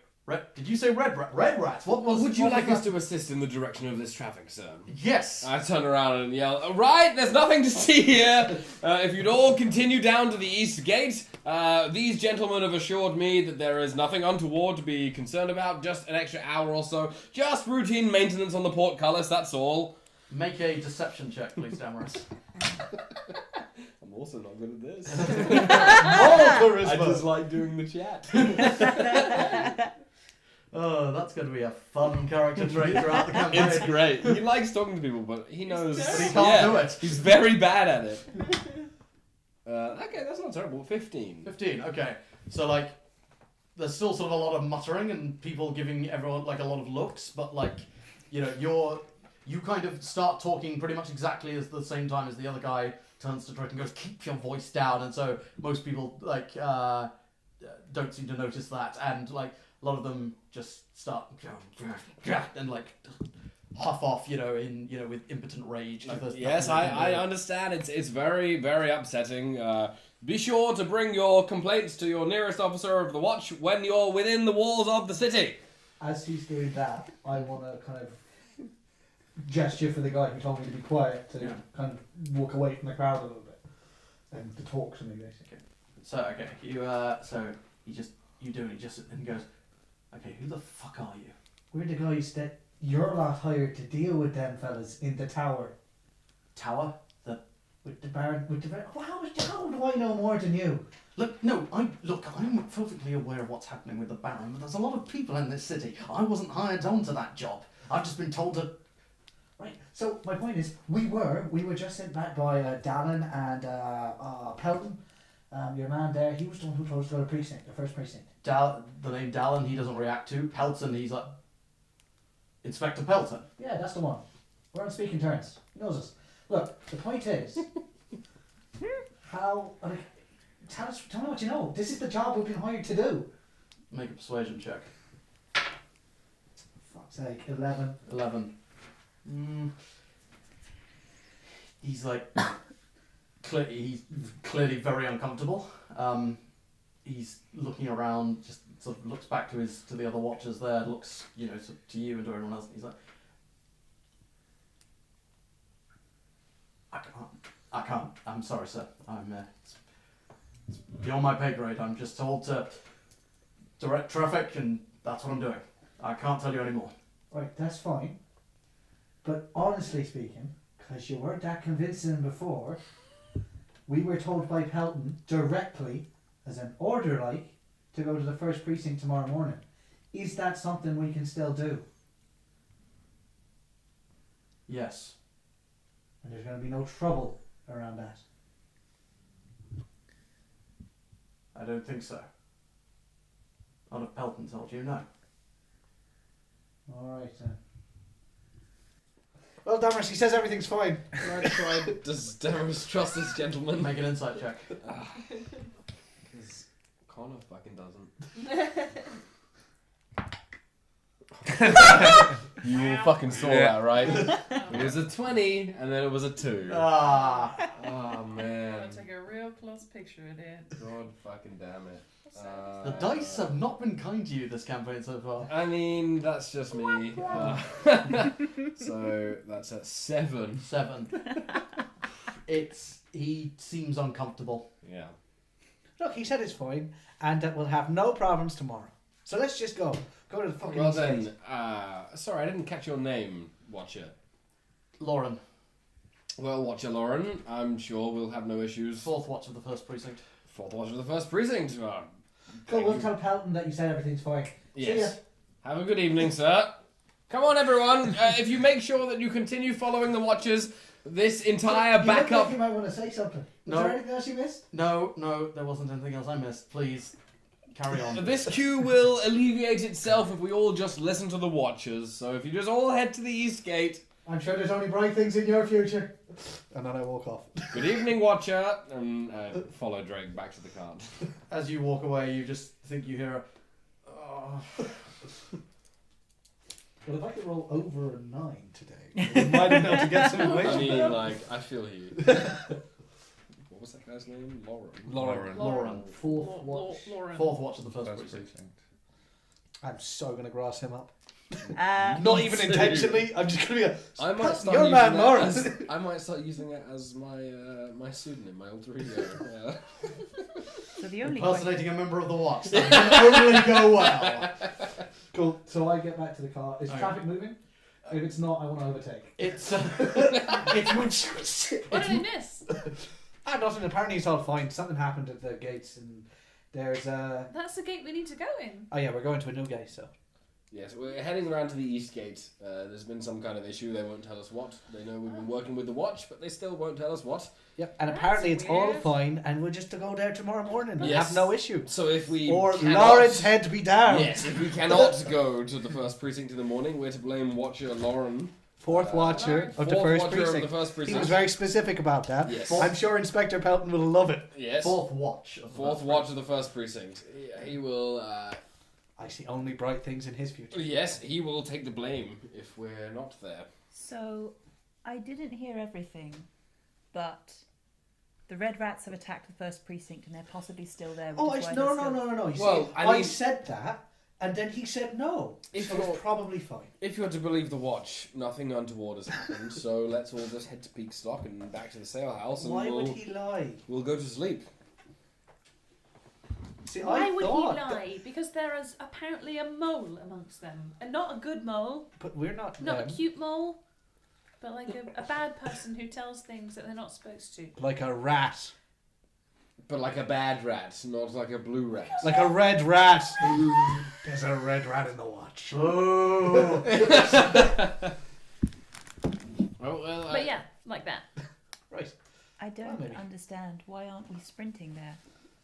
did you say red rats? What was? Would you what like was us to assist in the direction of this traffic, sir? Yes. I turn around and yell, "All right, there's nothing to see here. If you'd all continue down to the east gate, these gentlemen have assured me that there is nothing untoward to be concerned about. Just an extra hour or so. Just routine maintenance on the portcullis, that's all." Make a deception check, please, Damerus. I'm also not good at this. Charisma. I just like doing the chat. Oh, that's going to be a fun character trait throughout the campaign. It's great. He likes talking to people, but he knows... But he can't do it. He's very bad at it. Okay, that's not terrible. 15. 15, okay. So, there's still sort of a lot of muttering and people giving everyone, a lot of looks, but, you kind of start talking pretty much exactly at the same time as the other guy turns to Drake and goes, "Keep your voice down," and so most people, don't seem to notice that, and, a lot of them just start and huff off, with impotent rage. Yes, I understand. It's very, very upsetting. Be sure to bring your complaints to your nearest officer of the watch when you're within the walls of the city. As he's doing that, I want to kind of gesture for the guy who told me to be quiet to kind of walk away from the crowd a little bit and to talk to me basically. So he goes, okay, who the fuck are you? We're the guys that you're lot hired to deal with them fellas in the tower. Tower? With the Baron. How do I know more than you? I'm perfectly aware of what's happening with the Baron, but there's a lot of people in this city. I wasn't hired onto that job. I've just been told to... Right, so my point is, we were just sent back by Dallin and Pelten. Your man there, he was the one who told us to go to precinct, the first precinct. The name Dallin he doesn't react to. Pelten, he's like... Inspector Pelten. Yeah, that's the one. We're on speaking terms. He knows us. Look, the point is, tell me what you know. This is the job we've been hired to do. Make a persuasion check. Fuck's sake, 11. 11. He's like, he's clearly very uncomfortable. He's looking around, just sort of looks back to the other watchers there, looks, to you and to everyone else, and he's like, I can't. I'm sorry, sir. It's beyond my pay grade. I'm just told to direct traffic, and that's what I'm doing. I can't tell you anymore. Right, that's fine. But honestly speaking, because you weren't that convincing before, we were told by Pelten directly, as an order to go to the first precinct tomorrow morning. Is that something we can still do? Yes. And there's going to be no trouble around that. I don't think so. Not if Pelten told you, no. Alright then. Well, Damerus, he says everything's fine. Right, fine. Does Damerus trust this gentleman? Make an insight check. Because Connor fucking doesn't. You fucking saw that, right? It was a 20, and then it was a 2. Ah. Oh, man. I'm gonna take a real close picture of it. God fucking damn it. The dice have not been kind to you this campaign so far. I mean, that's just me. So that's at 7. 7. He seems uncomfortable. Yeah. Look, he said it's fine, and that we'll have no problems tomorrow. So let's just go. Go to the fucking Well estate. then, sorry, I didn't catch your name, Watcher. Lauren. Well, Watcher Lauren, I'm sure we'll have no issues. 4th watch of the first precinct. 4th Watcher of the first precinct. Go, we'll tell Pelten that you said everything's fine. Yes. See ya. Have a good evening, sir. Come on, everyone. If you make sure that you continue following the Watchers, this entire You look backup... like you might want to say something. Was No. there anything else you missed? No, there wasn't anything else I missed. Please, carry on. This queue will alleviate itself if we all just listen to the Watchers. So if you just all head to the East Gate... I'm sure there's only bright things in your future. And then I walk off. Good evening, Watcher. And follow Drake back to the cart. As you walk away, you just think you hear a... Oh. Well, if I could roll over a 9 today, we might have been able to get some I information. mean, I feel you. What was that guy's name? Lauren. 4th watch. Lauren. 4th watch of the first precinct. I'm so going to grass him up. Not even intentionally. I'm just going to be I might start Your using man, that Lauren. I might start using it as my pseudonym, my alter ego. Yeah. So the only question... Impersonating a member of the watch. That can only go well. Cool. So I get back to the car. Is Okay. traffic moving? If it's not, I want to overtake. It's What did I miss? Nothing. Apparently it's all fine. Something happened at the gates, and there's That's the gate we need to go in. Oh yeah, we're going to a new gate, so. Yes, we're heading around to the East Gate. There's been some kind of issue. They won't tell us what. They know we've been working with the Watch, but they still won't tell us what. Yep. And That's apparently it's all weird. fine, and we're just to go there tomorrow morning and Yes. have no issue. So if we Or cannot, Lauren's head be down. Yes, if we cannot go to the first precinct in the morning, we're to blame Watcher Lauren. 4th watcher of the Fourth first Watcher precinct. Of the first He precinct. was very specific about that. Yes. I'm sure Inspector Pelten will love it. Yes. 4th watch. Of the 4th first Watch of the first precinct. He will. I see only bright things in his future. Yes, he will take the blame if we're not there. So, I didn't hear everything, but The red rats have attacked the first precinct and they're possibly still there. Oh, which is why no. they're still- You see, I I mean- said that, and then he said no. If So you're- it's probably fine. If you're to believe the watch, nothing untoward has happened, so let's all just head to Peaksdock and back to the sail house, and Why we'll, would he lie? we'll go to sleep. See, Why I would he thought lie? Because there is apparently a mole amongst them. And not a good mole, But we're not. not a cute mole, but like a bad person who tells things that they're not supposed to. Like a rat. But like a bad rat, not like a blue rat. Like a red rat. There's a red rat in the watch. Oh. But yeah, like that. Right. I don't maybe. understand. Why aren't we sprinting there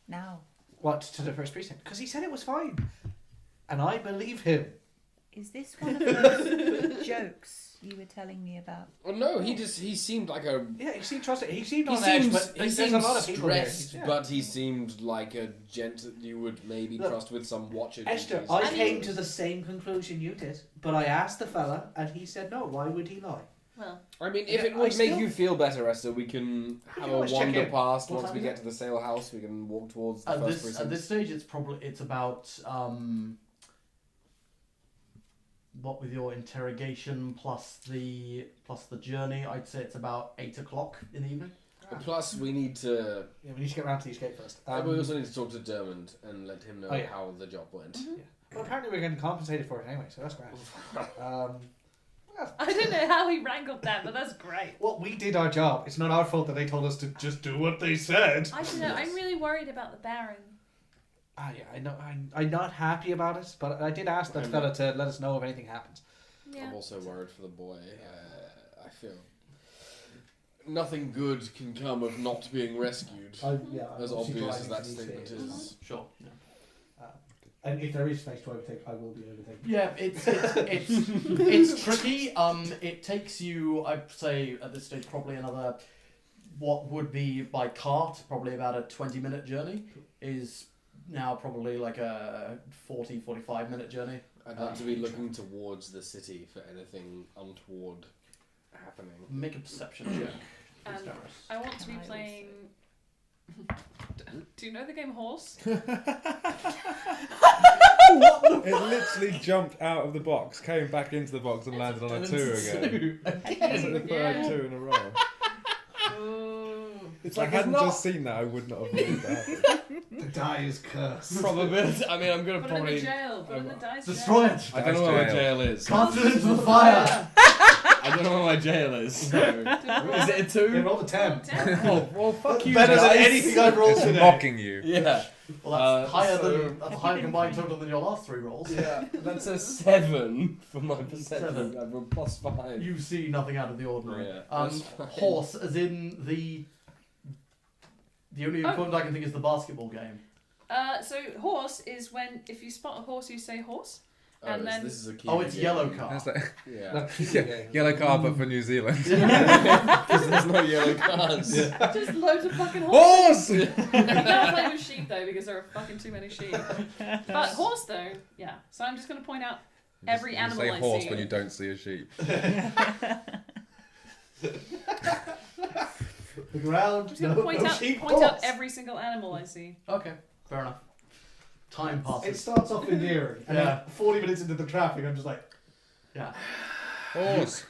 now? What, to the first precinct? Because he said it was fine. And I believe him. Is this one of those jokes you were telling me about? Well, no, he seemed like a... Yeah, he seemed trusted. He seemed He on edge, seems, but he there's seems a lot of people there. stressed, Yeah. but he seemed like a gent that you would maybe Look, trust with some watcher Esther, duties. I came to the same conclusion you did, but I asked the fella, and he said no. Why would he lie? Well, I mean, if Yeah, it would I make still- you feel better, Esther, we can have can a always check wander in. past What once time we is get it? to the sail house. We can walk towards the At first this precinct. stage, it's about what with your interrogation plus the journey. I'd say it's about 8 o'clock in the evening. Plus, we need to. Yeah, we need to get round to the escape first. we also need to talk to Dermond and let him know Oh, yeah. how the job went. Well, apparently we're getting compensated for it anyway, so that's grand. I don't know how he wrangled that, but that's great. Well, we did our job. It's not our fault that they told us to just do what they said. I don't know. I'm really worried about the Baron. Ah, yeah, I know. I'm not happy about it, but I did ask that fella to let us know if anything happens. Yeah. I'm also worried for the boy. I feel nothing good can come of not being rescued. As obvious as that statement is. Sure. Yeah. And if there is space to overtake, I will be overtaken. Yeah, it's tricky. It takes you, I'd say, at this stage, probably another, what would be by cart, probably about a 20-minute journey, is now probably like a 40, 45-minute journey. I'd like to be looking towards the city for anything untoward happening. Make a perception check. And Damerus. I want to be I will playing. Do you know the game Horse? It literally jumped out of the box, came back into the box, and landed on a 2 again. It's like the third 2 in a row. If I hadn't just seen that, I would not have believed that. The die is cursed. Probability. I mean, I'm gonna Put it in the jail. Put it in the dice Destroy jail. it! I don't know where my jail is. Cast it into the fire! I don't know where my jail is. So. Is it a 2? They rolled a 10. Oh, well, fuck you. Better than guys. anything I've rolled It's today. mocking you. Yeah. Well, that's higher so- than that's a higher combined total than your last 3 rolls. Yeah, that's a 7 for my perception. 7. I've rolled +5. You see nothing out of the ordinary. Yeah, that's fine. Horse, as in the only equivalent I can think is the basketball game. So horse is when if you spot a horse, you say horse. Oh, And then- this is a key. Oh, it's yellow card. That's like, Yeah. yellow card, but for New Zealand. Because there's no yellow cards. Just loads of fucking horses. Horse! You can't play with sheep though because there are fucking too many sheep. But horse though, yeah. So I'm just going to point out every You animal say I horse see. when you don't see a sheep. The ground. I'm just going to point out every single animal I see. Okay, fair enough. Time It passes. starts off endearing, and Yeah. then 40 minutes into the traffic, I'm just like, Yeah. Horse!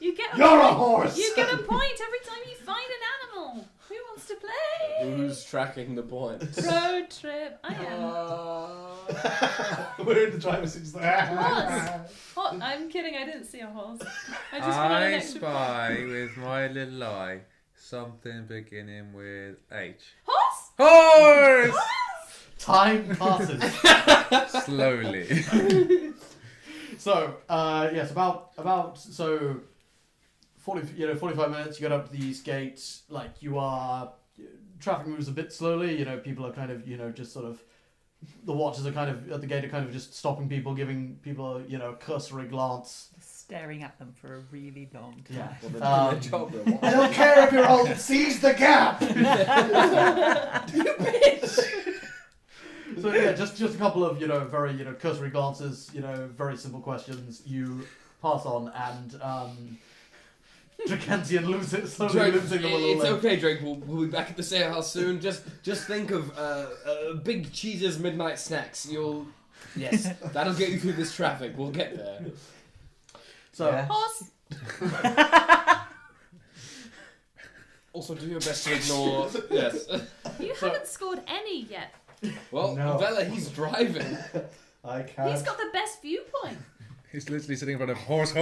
You get a you're a point. horse! You get a point every time you find an animal. Who wants to play? Who's tracking the point? Road trip. I am. We're in the driver's seat. Horse. I'm kidding. I didn't see a horse. I just wanted an I extra point. spy with my little eye something beginning with H. Horse. Horse! Time passes. Slowly. So, yes, about 45 minutes. You get up to these gates. Like traffic moves a bit slowly. People are kind of just sort of. The watchers are kind of at the gate, are kind of just stopping people, giving people a cursory glance. Staring at them for a really long time. Yeah. Well, they're doing their job, they're I don't care if you're old, seize the gap! So yeah, just a couple of very cursory glances, very simple questions. You pass on, and Dracantian losing Drake, them a little it's bit. okay, Drake. We'll be back at the sale house soon. Just think of Big Cheese's midnight snacks. Yes, that'll get you through this traffic. We'll get there. So, Horse. Also, do your best to ignore. Yes. You haven't scored any yet. Well, No. Vela, he's driving. I can't. He's got the best viewpoint. He's literally sitting in front of horse.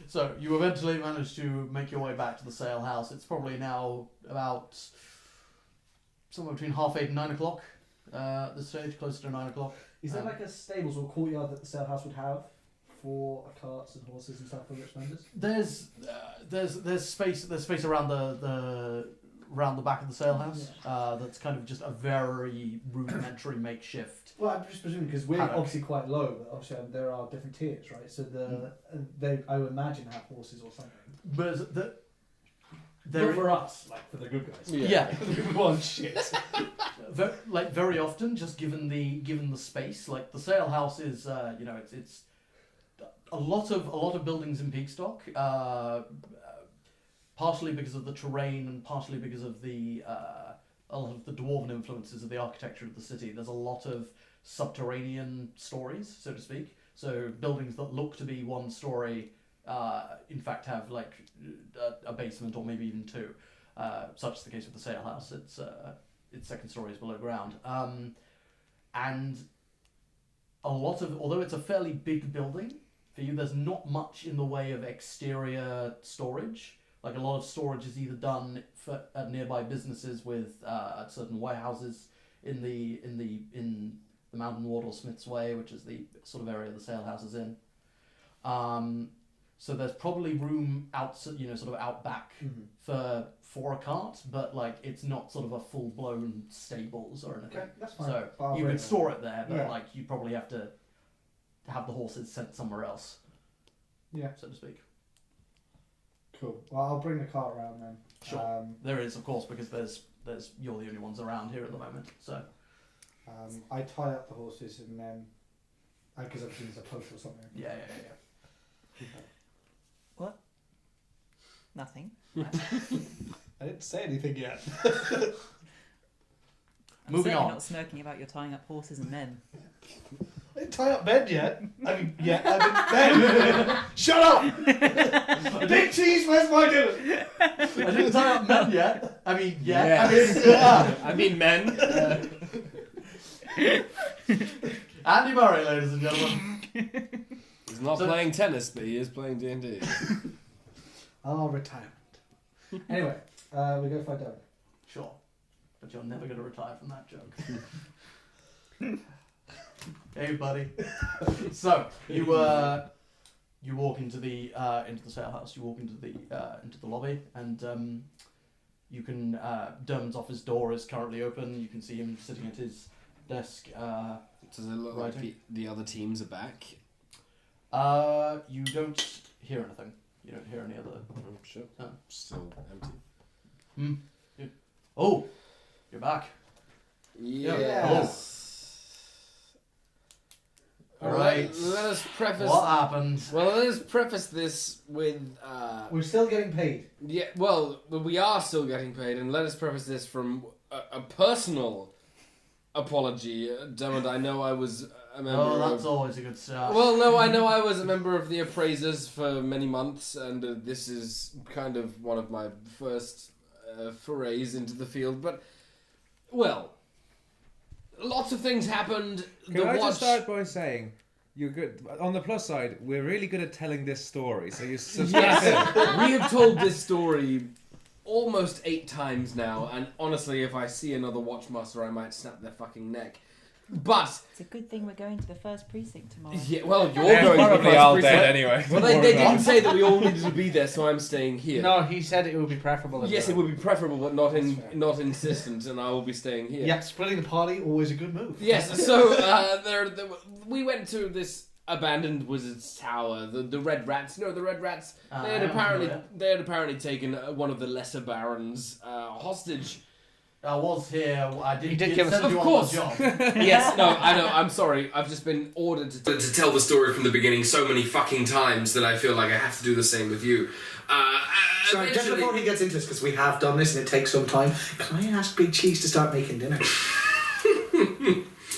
So you eventually manage to make your way back to the sale house. It's probably now about somewhere between 8:30 and 9 o'clock at this stage, closer to 9 o'clock. Is there like a stables or courtyard that the sale house would have for carts and horses and stuff for rich vendors? There's space around the back of the sale house. That's kind of just a very rudimentary makeshift. Well, I'm just presuming because we're Paddock. obviously quite low, but obviously there are different tiers, right? So they, I would imagine, have horses or something. But Not for us, like for the good guys. Yeah. The good ones, shit. Very often, just given the space, like the sale house is, it's a lot of buildings in Peaksdock, partially because of the terrain and partially because of a lot of the dwarven influences of the architecture of the city. There's a lot of subterranean stories, so to speak. So buildings that look to be one story, in fact, have like a basement or maybe even two. Such is the case with the sale house. Its second story is below ground, and a lot of, although it's a fairly big building for you, there's not much in the way of exterior storage. Like a lot of storage is either done at nearby businesses with certain warehouses in the MaudeWorld or Smith's Way, which is the sort of area the sale house is in. So there's probably room sort of out back for a cart, but like it's not sort of a full blown stables or anything. Okay, that's fine. So I'll you bring could them. store it there, but Yeah. like you probably have to have the horses sent somewhere else, Yeah, so to speak. cool. Well, I'll bring the cart around then. Sure. There is, of course, because there's you're the only ones around here at the moment. So I tie up the horses and then, because I've seen there's a post or something. yeah. Nothing. I didn't say anything yet. I'm Moving certainly on. not smirking about your tying up horses and men. I didn't tie up Ben yet. I mean, Ben. Shut up! Big cheese, where's my dinner? I didn't tie up men yet. I mean, yeah. Yes. I I mean, men. mean, Andy Murray, ladies and gentlemen. He's not So- playing tennis, but he is playing D&D. Oh, retirement. Anyway, we go find Darren. Sure, but you're never going to retire from that joke. Hey, buddy. So you walk into the sale house. You walk into the lobby, and you can Dermot's office door is currently open. You can see him sitting at his desk. Does it look like the other teams are back? You don't hear anything. You don't hear any other. Oh, shit. Oh. Still empty. Oh, you're back. All right. Let us preface. What happened? Well, let us preface this with. We're still getting paid. Yeah, well, we are still getting paid, and let us preface this from a personal apology. Dermot, I know I was a member Oh, that's of... always a good start. Well, no, I know I was a member of the appraisers for many months, and this is kind of one of my first forays into the field, but, well, lots of things happened. Can I just start by saying, you're good. On the plus side, we're really good at telling this story, so you subscribe in. We have told this story almost 8 times now, and honestly, if I see another Watchmaster, I might snap their fucking neck. But It's a good thing we're going to the first precinct tomorrow. yeah, well, you're They're going to the probably first all precinct. dead anyway. Well, they didn't say that we all needed to be there, so I'm staying here. No, he said it would be preferable. Yes, it would be preferable, but not That's fair. not insistent, and I will be staying here. Yeah, splitting the party always a good move. Yes, so we went to this abandoned wizard's tower. The Red Rats. You know the Red Rats. They had apparently taken one of the lesser barons hostage, I was here. I did, He did give us- send Of you course. on the job. Yes, no, I know, I'm sorry. I've just been ordered to tell the story from the beginning so many fucking times that I feel like I have to do the same with you. Sorry, just Eventually- before he gets into this, because we have done this and it takes some time, can I ask Big Cheese to start making dinner?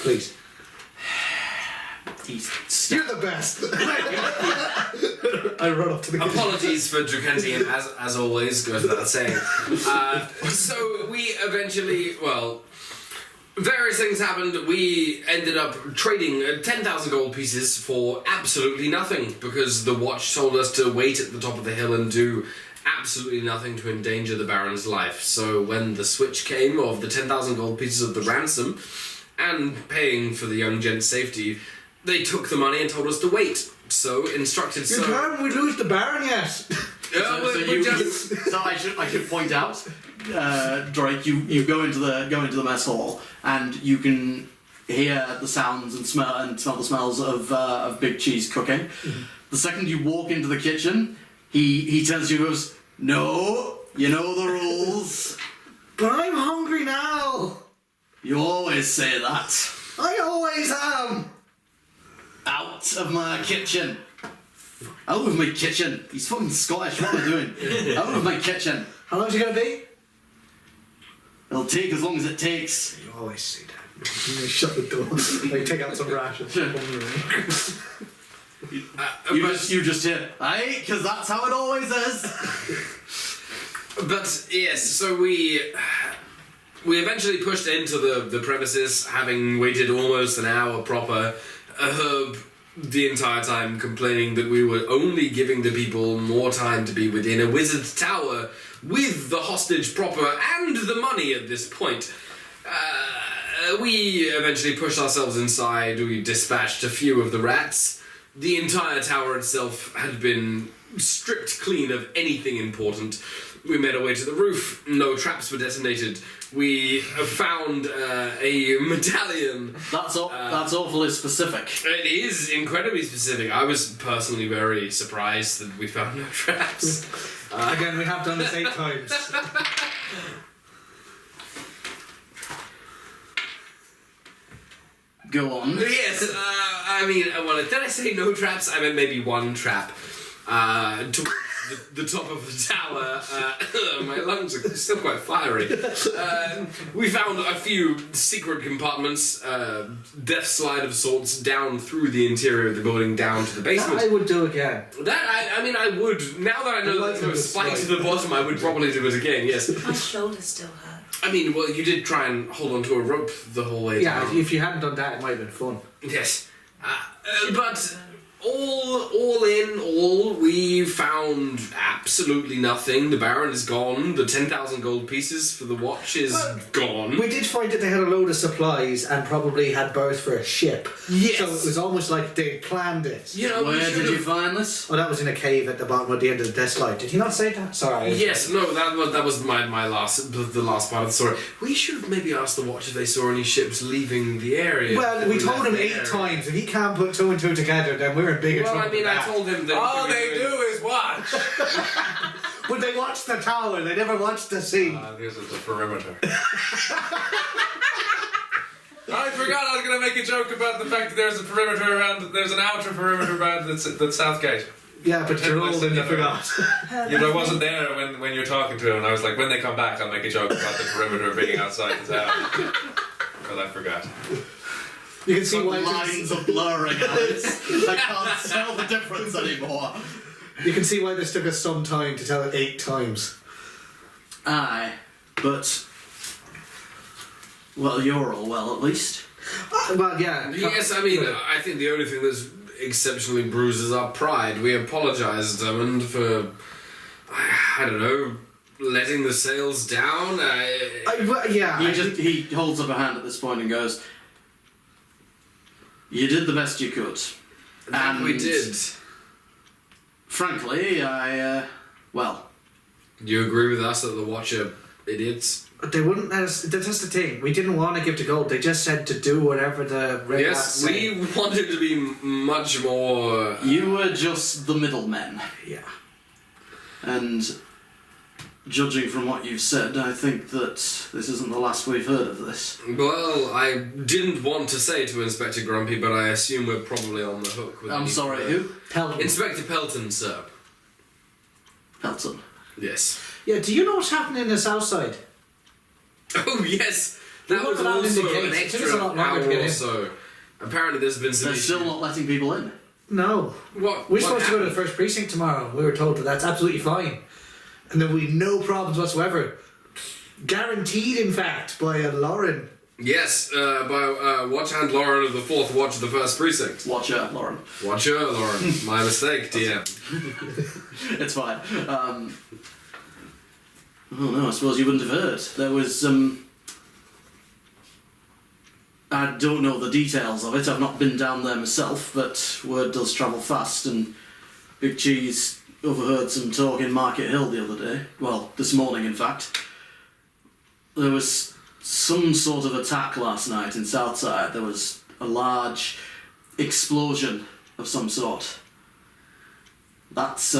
Please. You're the best! I run up to the kitchen. Apologies for Drakensian, as always, goes without saying. So we eventually, well, various things happened. We ended up trading 10,000 gold pieces for absolutely nothing because the watch told us to wait at the top of the hill and do absolutely nothing to endanger the Baron's life. So when the switch came of the 10,000 gold pieces of the ransom and paying for the young gent's safety, they took the money and told us to wait. So instructed. You're telling we lose the Baron yet? So I should point out, Drake, you go into the mess hall and you can hear the sounds and smell the smells of Big Cheese cooking. Mm-hmm. The second you walk into the kitchen, he tells you, goes, "No, you know the rules. But I'm hungry now! You always say that. I always am! Out of my kitchen. Out of my kitchen. He's fucking Scottish. What am I doing? Out of my kitchen. How long's it gonna be? It'll take as long as it takes." You always say that. You shut the door. Like, take out some rations. You just hear, aye, because that's how it always is. But yes, so we eventually pushed into the premises, having waited almost an hour proper. Herb the entire time complaining that we were only giving the people more time to be within a wizard's tower with the hostage proper and the money at this point. We eventually pushed ourselves inside. We dispatched a few of the rats. The entire tower itself had been stripped clean of anything important. We made our way to the roof. No traps were detonated. We found a medallion. That's awfully specific. It is incredibly specific. I was personally very surprised that we found no traps. Again, we have done this 8 times. Go on. Yes, I mean, well, did I say no traps? I meant maybe one trap. Towards the top of the tower. My lungs are still quite fiery. We found a few secret compartments, death slide of sorts, down through the interior of the building, down to the basement. That I would do again. I mean, I would. Now that I know that there was a spike to the bottom, I would probably do it again, yes. My shoulders still hurt. I mean, well, you did try and hold onto a rope the whole way Yeah, down. if you hadn't done that, it might have been fun. Yes. But all in all, we found absolutely nothing. The Baron is gone. The 10,000 gold pieces for the watch is gone. We did find that they had a load of supplies and probably had berths for a ship. Yes. So it was almost like they planned it. You know, Where did you find this? Oh, that was in a cave at the bottom at the end of the death slide. Did he not say that? Sorry. Yes, no, that was my the last part of the story. We should have maybe asked the watch if they saw any ships leaving the area. Well, we told him 8 times. If he can't put 2 and 2 together, then we're in bigger trouble. Well, I mean, than I that. told him that All they do is watch. But they watched the tower. They never watched the sea. This is the perimeter. I forgot I was going to make a joke about the fact that there's a perimeter around. There's an outer perimeter around the south gate. Yeah, but you're old and you forgot. Yeah, but I wasn't there when you're talking to him, and I was like, when they come back, I'll make a joke about the perimeter being outside the tower. But I forgot. You can see But why. lines are blurring, Alex. I can't tell the difference anymore. You can see why this took us some time to tell it 8 times. Aye, but well, you're all well at least. Well, yeah. Yes, I mean, I think the only thing that's exceptionally bruises our pride. We apologise, Drummond, for, I don't know, letting the sails down. Yeah. He holds up a hand at this point and goes, "You did the best you could." That we did. Frankly, well. Do you agree with us that the Watch are idiots? They wouldn't let us. That's the thing. We didn't want to give the gold. They just said to do whatever the red Yes, said. we wanted to be much more. You were just the middlemen. Yeah. And judging from what you've said, I think that this isn't the last we've heard of this. Well, I didn't want to say to Inspector Grumpy, but I assume we're probably on the hook with I'm sorry, who? Pelten. Inspector Pelten, sir. Pelton. Yes. Yeah, do you know what's happening in the south side? Oh, yes! We That weren't was allowed in the also gates. an It took us extra a lot longer to hour get or in. so. Apparently there's been some They're still issues. not letting people in. No. What? We're what supposed to go to the happened? first precinct tomorrow. We were told that that's absolutely fine. And there will be no problems whatsoever. Guaranteed, in fact, by Lauren. Yes, by Watch Hand Lauren of the 4th Watch of the 1st Precinct. Watcher, Lauren. Watcher Lauren. My mistake, DM. It's fine. Oh no, I suppose you wouldn't have heard. There was, I don't know the details of it. I've not been down there myself, but word does travel fast, and Big Cheese overheard some talk in Market Hill the other day. Well, this morning, in fact. There was some sort of attack last night in Southside. There was a large explosion of some sort. That's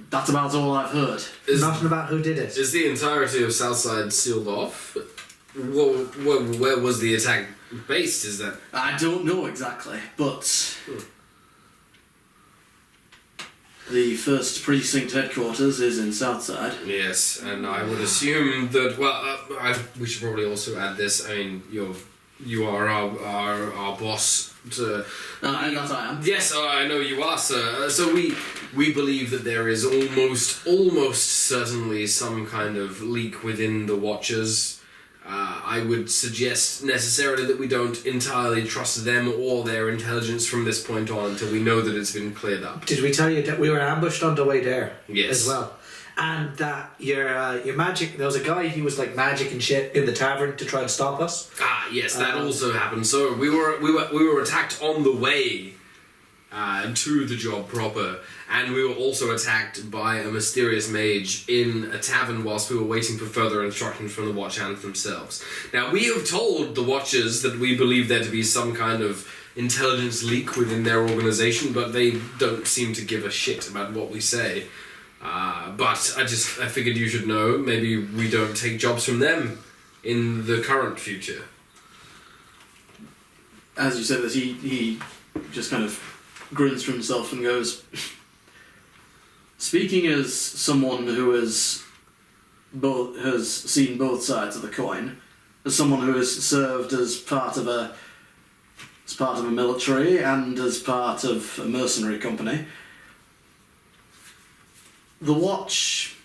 that's about all I've heard. Nothing about who did it. Is the entirety of Southside sealed off? Where was the attack based? Is that? I don't know exactly, but the 1st Precinct headquarters is in Southside. Yes, and I would assume that. Well, we should probably also add this. I mean, you are our boss. That I am. Yes, I know you are, sir. So we believe that there is almost certainly some kind of leak within the Watchers. I would suggest necessarily that we don't entirely trust them or their intelligence from this point on until we know that it's been cleared up. Did we tell you that we were ambushed on the way there? Yes. As well. And that your magic, there was a guy, he was like magic and shit in the tavern to try and stop us. Ah, yes, that also happened. So we were attacked on the way to the job proper, and we were also attacked by a mysterious mage in a tavern whilst we were waiting for further instructions from the Watch Hands themselves. Now, we have told the Watchers that we believe there to be some kind of intelligence leak within their organization, but they don't seem to give a shit about what we say. But I figured you should know, maybe we don't take jobs from them in the current future. As you said this, he just kind of grins to himself and goes, speaking as someone who has seen both sides of the coin, as someone who has served as part of a military and as part of a mercenary company, the Watch,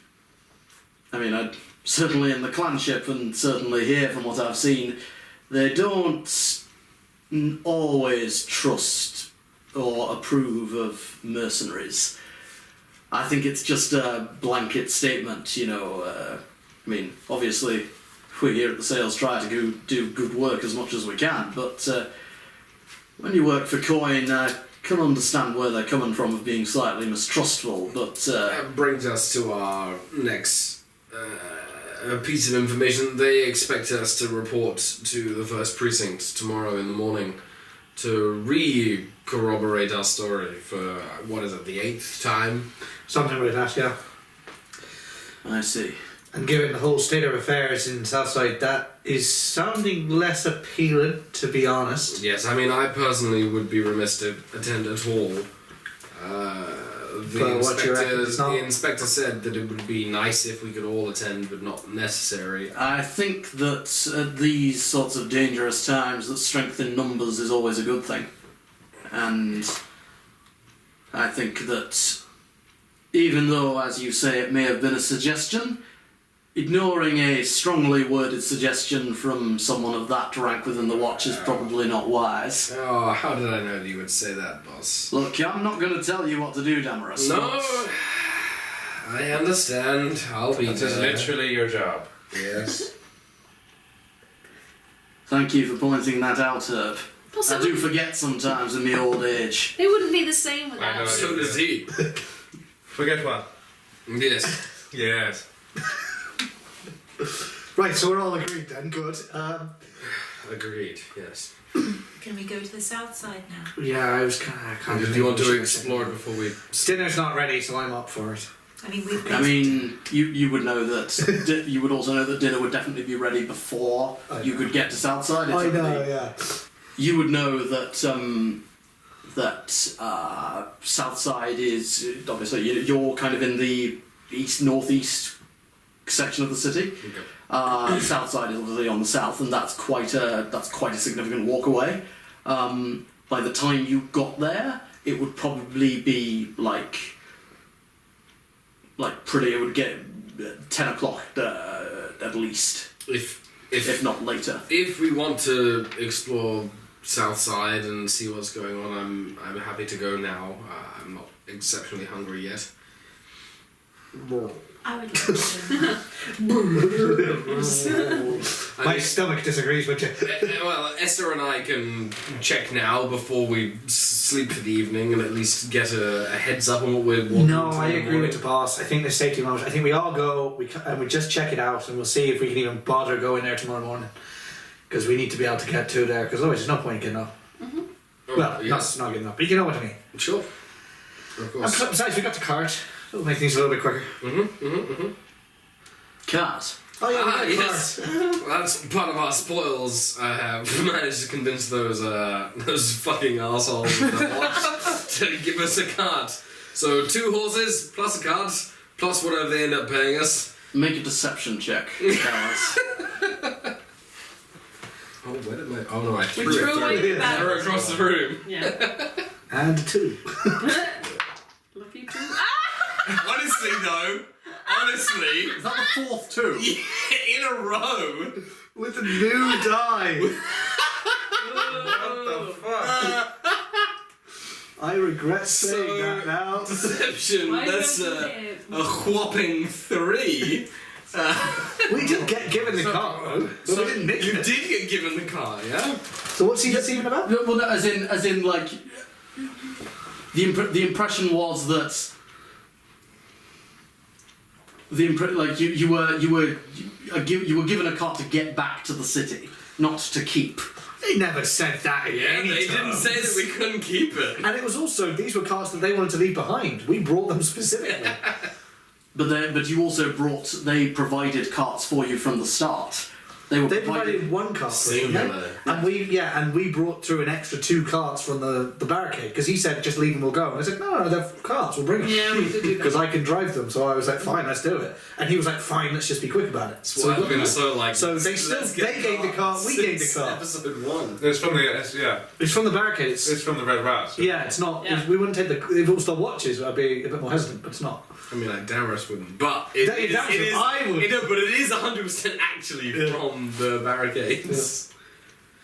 I mean, certainly in the clanship and certainly here from what I've seen, they don't always trust or approve of mercenaries. I think it's just a blanket statement, you know. I mean, obviously, we here at the sales try to do good work as much as we can, but when you work for coin, I can understand where they're coming from of being slightly mistrustful, but... That brings us to our next piece of information. They expect us to report to the 1st Precinct tomorrow in the morning to corroborate our story for, what is it, the 8th time? Something like that, yeah. I see. And given the whole state of affairs in Southside, that is sounding less appealing, to be honest. Yes, I mean, I personally would be remiss to attend at all. The inspector said that it would be nice if we could all attend, but not necessary. I think that at these sorts of dangerous times, that strength in numbers is always a good thing. And I think that even though, as you say, it may have been a suggestion, ignoring a strongly worded suggestion from someone of that rank within the Watch is probably not wise. Oh, how did I know that you would say that, boss? Look, I'm not going to tell you what to do, Damerus. No, I understand. I'll be This is literally your job. Yes. Thank you for pointing that out, Herb. Also, I do forget sometimes in my old age. It wouldn't be the same I without know. you. So does he. Forget what? Yes. Yes. Right, so we're all agreed then, good. Agreed, yes. Can we go to the south side now? Yeah, I was kind of... Do you want to explore it before we... Dinner's not ready, so I'm up for it. I mean, you would know that. You would also know that dinner would definitely be ready before you could get to Southside. I know, yeah. You would know that Southside is obviously you're kind of in the northeast section of the city. Okay. Southside is obviously on the south, and that's quite a significant walk away. By the time you got there, it would probably be like pretty. It would get 10 o'clock at least, if not later. If we want to explore Southside and see what's going on, I'm happy to go now. I'm not exceptionally hungry yet. I would like to. My stomach disagrees with you. Well, Esther and I can check now before we sleep for the evening and at least get a heads up on what we're walking No, into I in the agree morning. with the boss. I think there's safety moments. I think we all go and we just check it out and we'll see if we can even bother going there tomorrow morning. Because we need to be able to get to there, because otherwise there's no point getting up. Oh, Well, yes. not getting up, but you know what I mean. Sure. Of And course. besides, we got the cart. It'll make things a little bit quicker. Cars. Oh yeah, we got the yes. cart. That's part of our spoils. I have managed to convince those fucking assholes to give us a cart. So 2 horses plus a cart plus whatever they end up paying us. Make a deception check, Dallas. Oh, where did my? Oh no, I We threw threw it. away the bag. Threw it across the room. Yeah. And 2. Lucky two. Honestly, though. Honestly, Is that the 4th too? in a row. With a new die. What the fuck? I regret saying that now. Deception. Why That's don't you a live? whopping 3. We did get given the car, though. But we didn't nick You it. did get given the car, yeah? So what's he deceiving about? No, well, no, as in, like, the impression was that you were given a cart to get back to the city, not to keep. They never said that in Yeah, any they didn't terms. say that we couldn't keep it. And it was also, these were carts that they wanted to leave behind. We brought them specifically. But you also they provided carts for you from the start. They They provided one cart for you, Singular. and we brought through an extra 2 carts from the barricade because he said just leave them, we'll go. And I said no, they're carts, we'll bring them. Yeah, we did do that. Because I can drive them, so I was like fine, let's do it. And he was like fine, let's just be quick about it. So I've been so like. So they gave the cart, we gave the cart. Episode 1. It's from the It's from the barricade. It's from the Red Rat. Yeah, it's not. Yeah. We wouldn't take the. If it was the watches, I'd be a bit more hesitant, but it's not. I mean, like Damerus wouldn't, but it is. I would. But it is 100% actually from the barricades.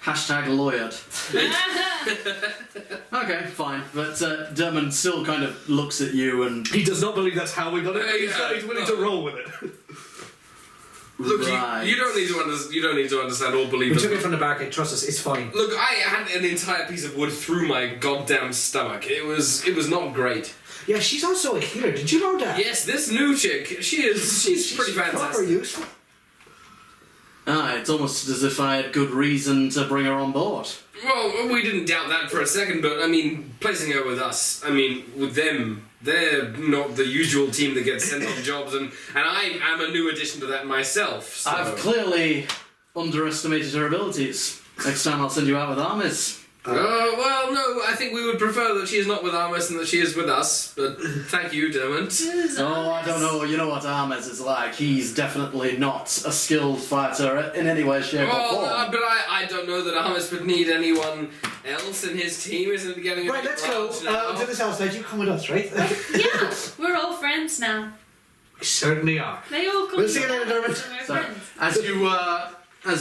Hashtag lawyered. Okay, fine. But Dermot still kind of looks at you and He does not believe that's how we got it. He's willing to roll with it. Look, Right. you don't need to understand. You don't need to understand or believe We it. took it from the barricade. Trust us, it's fine. Look, I had an entire piece of wood through my goddamn stomach. It was not great. Yeah, she's also a healer. Did you know that? Yes, this new chick, she's pretty proper fantastic. useful. it's almost as if I had good reason to bring her on board. Well, we didn't doubt that for a second, but I mean, placing her with us, I mean, with them, they're not the usual team that gets sent on jobs, and I am a new addition to that myself. So. I've clearly underestimated her abilities. Next time I'll send you out with armies. Well, no, I think we would prefer that she is not with Armis and that she is with us, but thank you, Dermot. Oh, I don't know. You know what Armes is like. He's definitely not a skilled fighter in any way, shape, or form. But I don't know that Armis would need anyone else in his team, isn't it getting a Right, bit let's go large now? to this house. Now, you come with us, right? Yeah, we're all friends now. We certainly are. They all come. We'll see you later, Dermot. So we're So, friends.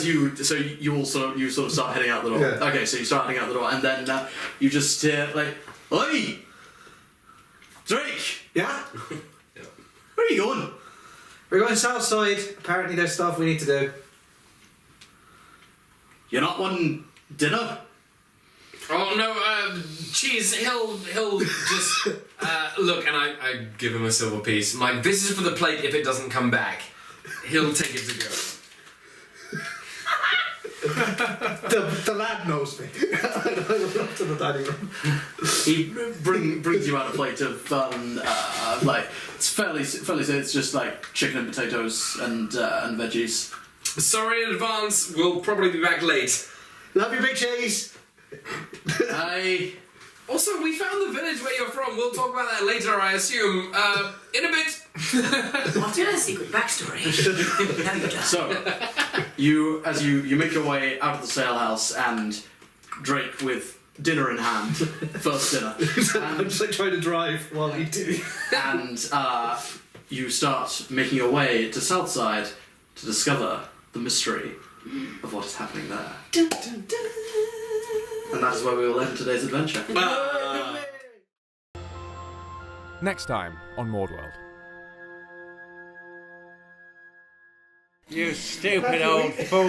you sort of start heading out the door. Yeah. Okay, so you start heading out the door, and then you just hear like, "Oi, Drake, Yeah? where are you going?" We're going south side. Apparently, there's stuff we need to do. You're not wanting dinner? Oh no, cheese. He'll just look, and I give him a silver piece. I'm like, this is for the plate. If it doesn't come back, he'll take it to go. The lad knows me. I went up to the dining room. He brings you out a plate of like it's fairly it's just like chicken and potatoes and veggies. Sorry in advance, we'll probably be back late. Love you, big cheese. Also, we found the village where you're from. We'll talk about that later, I assume. In a bit. What's your secret backstory? No, you don't. So, as you make your way out of the sale house and Drake with dinner in hand, first dinner. I'm just like trying to drive while eating. And you start making your way to Southside to discover the mystery of what is happening there. Dun, dun, dun. And that is where we will end today's adventure. Next time on MaudeWorld. You stupid old fool.